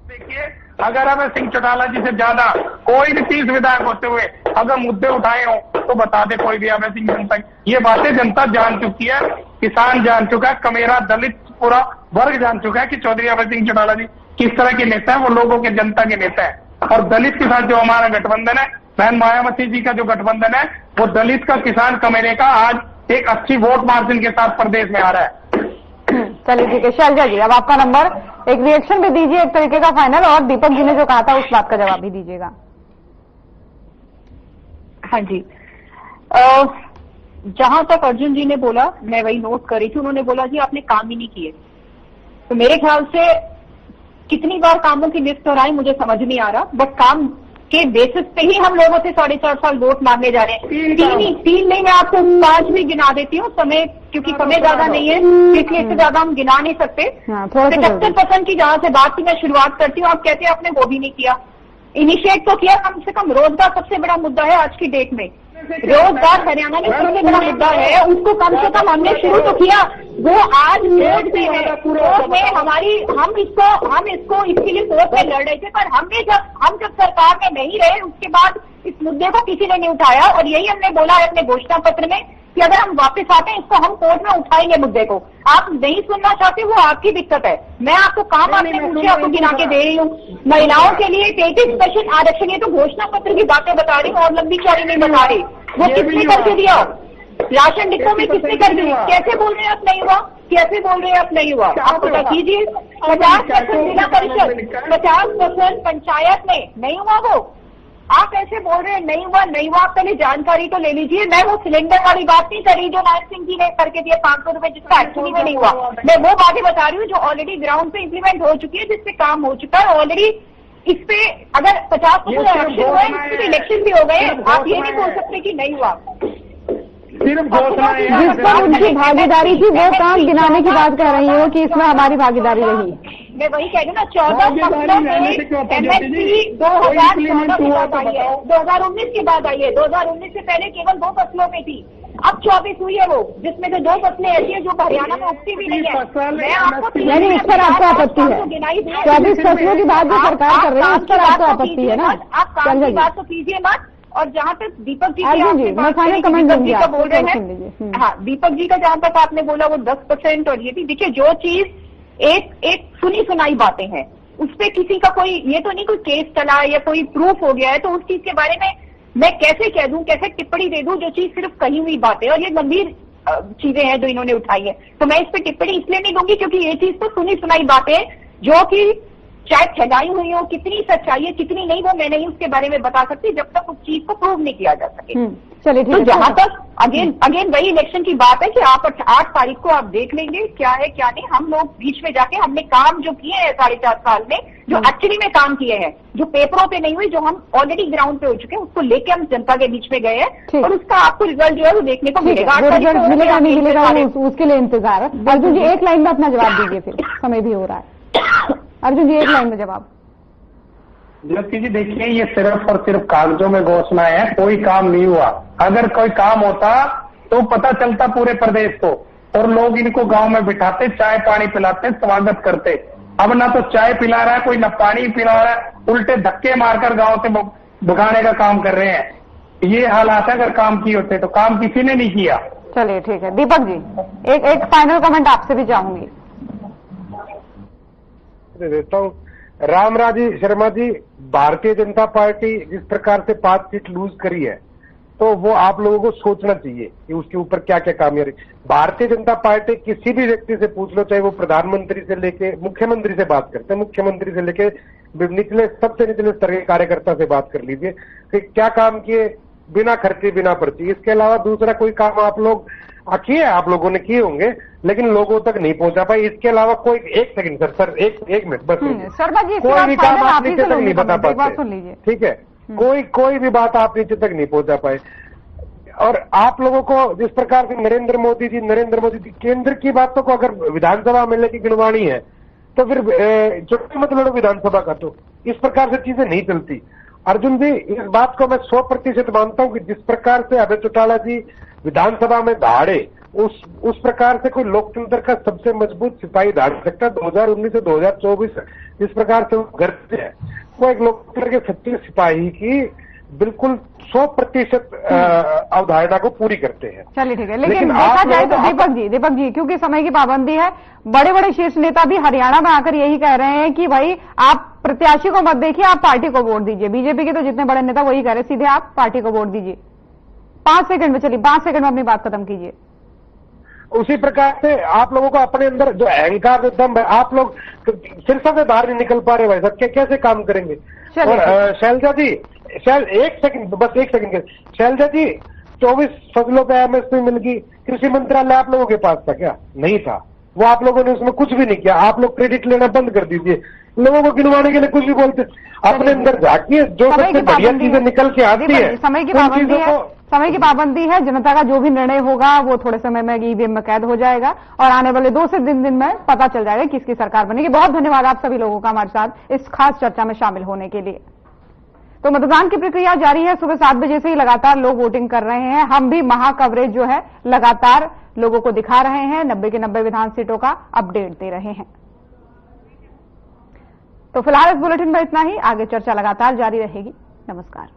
देखिए, अगर अभय सिंह चौटाला जी से ज्यादा कोई भी 30 विधायक होते हुए अगर मुद्दे उठाए हो तो बता दे कोई भी अभय सिंह जनता। ये बातें जनता जान चुकी है, किसान जान चुका है, कमेरा दलित पूरा वर्ग जान चुका है कि चौधरी अभय सिंह चौटाला जी किस तरह के नेता है। वो लोगों के जनता के नेता है। और दलित के साथ जो हमारा गठबंधन है, बहन मायावती जी का जो गठबंधन है, वो दलित का, किसान, कमेरे का आज एक अच्छी वोट मार्जिन के साथ प्रदेश में आ रहा है। चलिए ठीक है शैलजा जी, अब आपका नंबर, एक रिएक्शन भी दीजिए एक तरीके का फाइनल, और दीपक जी ने जो कहा था उस बात का जवाब भी दीजिएगा। हाँ जी, जहां तक अर्जुन जी ने बोला मैं वही नोट कर रही थी। उन्होंने बोला जी आपने काम ही नहीं किए। तो मेरे ख्याल से कितनी बार कामों की लिस्ट दोहराई मुझे समझ नहीं आ रहा, बट काम के बेसिस पे ही हम लोगों से 4.5 साल वोट मांगने जा रहे हैं। तीन नहीं, मैं आपको 5 भी गिना देती हूँ, समय क्योंकि समय ज्यादा नहीं है इसलिए इससे ज्यादा हम गिना नहीं सकते। 75% की जहां से बात की मैं शुरुआत करती हूँ, आप कहते हैं आपने वो भी नहीं किया। इनिशिएट तो किया, कम से कम रोजगार सबसे बड़ा मुद्दा है आज की डेट में। रोजगार हरियाणा में सबसे बड़ा मुद्दा है, उसको कम से कम हमने शुरू तो किया। वो आज कोर्ट भी है, कोर्ट में हम इसको इसके लिए कोर्ट में लड़ रहे थे, पर हम जब सरकार में नहीं रहे उसके बाद इस मुद्दे को किसी ने नहीं उठाया। और यही हमने बोला है अपने घोषणा पत्र में कि अगर हम वापस आते हैं इसको हम कोर्ट में उठाएंगे मुद्दे को। आप नहीं सुनना चाहते, वो आपकी दिक्कत है। मैं आपको काम आपने पूछे आपको गिना के दे रही हूँ। महिलाओं के लिए 33% आरक्षण, ये तो घोषणा पत्र की बातें बता रही हूँ और लंबी चौड़ी नहीं बता रही। वो किसने करके दिया? राशन डिपो में किसने कर दी? कैसे बोल रहे हैं अब नहीं हुआ? कैसे बोल रहे हैं अब नहीं हुआ? आप पता कीजिए। 50% जिला परिषद, 50% पंचायत में नहीं हुआ। वो आप ऐसे बोल रहे हैं नहीं हुआ नहीं हुआ। आप पहले जानकारी तो ले लीजिए। मैं वो सिलेंडर वाली बात नहीं कर रही जो नारायण सिंह जी ने करके दिया 500 रुपए, जिसका एक्चुअली में नहीं हुआ। मैं वो बातें बता रही हूँ जो ऑलरेडी ग्राउंड पे इम्प्लीमेंट हो चुकी है, जिससे काम हो चुका है ऑलरेडी। इस पे अगर 50% आरक्षण हुआ है, इस पे इलेक्शन भी हो गए, आप ये नहीं बोल सकते कि नहीं हुआ। सिर्फ घोषणा जिस पर उनकी भागीदारी थी वो काम गिनाने की बात कह रही हूँ कि इसमें हमारी भागीदारी रही। मैं वही कह रही हूँ ना, 14 फसलों में MSP 2014 के बाद आई है, 2019 के बाद आई है। 2019 से पहले केवल 2 फसलों में थी, अब 24 हुई है वो, जिसमें से 2 फसलें ऐसी है जो हरियाणा में उगती भी नहीं है। मैं आपको यानी इस पर आपको आपत्ति है? 24 फसलों की बात जो सरकार कर रही है इस पर आपको आपत्ति है ना? आप काम की बात तो कीजिए मत। और जहाँ तक दीपक जी का बोल रहे हैं, हाँ दीपक जी का जहाँ तक आपने बोला वो 10% और ये थी। देखिए जो चीज एक सुनी सुनाई बातें हैं, उस पर किसी का कोई ये तो नहीं कोई केस चला या कोई प्रूफ हो गया है, तो उस चीज के बारे में मैं कैसे कह दूं, कैसे टिप्पणी दे दूं जो चीज सिर्फ कही हुई बातें और ये गंभीर चीजें हैं जो इन्होंने उठाई है। तो मैं इस पर टिप्पणी इसलिए नहीं दूंगी क्योंकि ये चीज तो सुनी सुनाई बातें जो कि चाहे फैलाई हुई हो, कितनी सच्चाई है कितनी नहीं वो मैं नहीं उसके बारे में बता सकती जब तक उस चीज को प्रूव नहीं किया जा सके। चलिए तो जहां तक अगेन वही इलेक्शन की बात है कि आप 8 तारीख को आप देख लेंगे क्या है क्या नहीं। हम लोग बीच में जाके हमने काम जो किए हैं 4.5 साल में, जो एक्चुअली में काम किए हैं, जो पेपरों पे नहीं हुए, जो हम ऑलरेडी ग्राउंड पे हो चुके हैं, उसको लेके हम जनता के बीच में गए हैं और उसका आपको रिजल्ट जो है वो देखने को मिलेगा। मिलेगा नहीं मिलेगा उसके लिए इंतजार है। अर्जुन जी एक लाइन में अपना जवाब दीजिए, फिर समय भी हो रहा है। अर्जुन जी एक लाइन में जवाब। ज्योति जी देखिए, ये सिर्फ और सिर्फ कागजों में घोषणा है, कोई काम नहीं हुआ। अगर कोई काम होता तो पता चलता पूरे प्रदेश को और लोग इनको गांव में बिठाते, चाय पानी पिलाते, स्वागत करते। अब ना तो चाय पिला रहा है कोई, ना पानी पिला रहा है, उल्टे धक्के मारकर गांव से भगाने का काम कर रहे हैं। ये हालात है। अगर काम किए होते तो काम किसी ने नहीं किया। चलिए ठीक है दीपक जी, एक फाइनल कमेंट आपसे भी चाहूंगी। देता हूँ रामराजी शर्मा जी, भारतीय जनता पार्टी जिस प्रकार से 5 सीट लूज करी है तो वो आप लोगों को सोचना चाहिए कि उसके ऊपर क्या क्या कामयाबी। भारतीय जनता पार्टी किसी भी व्यक्ति से पूछ लो, चाहे वो प्रधानमंत्री से लेके मुख्यमंत्री से बात करते हैं, मुख्यमंत्री से लेके निचले सबसे निचले स्तर के कार्यकर्ता से बात कर लीजिए कि क्या काम किए बिना खर्चे बिना पर्ची। इसके अलावा दूसरा कोई काम आप लोग किए, आप लोगों ने किए होंगे लेकिन लोगों तक नहीं पहुंचा पाए। इसके अलावा कोई एक सेकंड सर एक मिनट बस, कोई भी काम आप नीचे तक नहीं बता पाते, ठीक है, कोई भी बात आप नीचे तक नहीं पहुंचा पाए। और आप लोगों को जिस प्रकार से नरेंद्र मोदी जी केंद्र की बातों को अगर विधानसभा में लेके गिनवानी है तो फिर चुनाव मत लड़ो विधानसभा का, तो इस प्रकार से चीजें नहीं चलती। अर्जुन जी, इस बात को मैं 100% मानता हूं कि जिस प्रकार से अभय चौटाला जी विधानसभा में दहाड़े, उस प्रकार से कोई लोकतंत्र का सबसे मजबूत सिपाही दहाड़ सकता है। 2019 से 2024 जिस प्रकार से वो गरजे है, वो एक लोकतंत्र के सच्चे सिपाही की बिल्कुल 100% अवधारणा को पूरी करते हैं। चलिए ठीक है, लेकिन देखा जाए तो दीपक जी क्योंकि समय की पाबंदी है, बड़े बड़े शीर्ष नेता भी हरियाणा में आकर यही कह रहे हैं कि भाई आप प्रत्याशी को मत देखिए, आप पार्टी को वोट दीजिए। बीजेपी के तो जितने बड़े नेता वही कह रहे हैं, सीधे आप पार्टी को वोट दीजिए। 5 सेकंड में, चलिए 5 सेकंड में अपनी बात खत्म कीजिए। उसी प्रकार से आप लोगों को अपने अंदर जो अहंकार दम है, आप लोग सिरसा से बाहर नहीं निकल पा रहे भाई साहब, कैसे काम करेंगे? और शैलजा जी, एक सेकंड शैलजा जी, 24 फसलों पे एमएसपी मिल गई, कृषि मंत्रालय आप लोगों के पास था क्या? नहीं था। वो आप लोगों ने उसमें कुछ भी नहीं किया। आप लोग क्रेडिट लेना बंद कर दीजिए, लोगों को गिनवाने के लिए कुछ भी बोलते। अपने अंदर झांकिए, जो सबसे बढ़िया चीजें निकल के आती है। समय की पाबंदी है, जनता का जो भी निर्णय होगा वो थोड़े समय में ईवीएम में कैद हो जाएगा और आने वाले 2 से 3 दिन में पता चल जाएगा किसकी सरकार बनेगी। बहुत धन्यवाद आप सभी लोगों का हमारे साथ इस खास चर्चा में शामिल होने के लिए। तो मतदान की प्रक्रिया जारी है, सुबह 7 बजे से ही लगातार लोग वोटिंग कर रहे हैं। हम भी महा कवरेज जो है लगातार लोगों को दिखा रहे हैं, 90 की 90 विधान सीटों का अपडेट दे रहे हैं। तो फिलहाल इस बुलेटिन में इतना ही, आगे चर्चा लगातार जारी रहेगी। नमस्कार।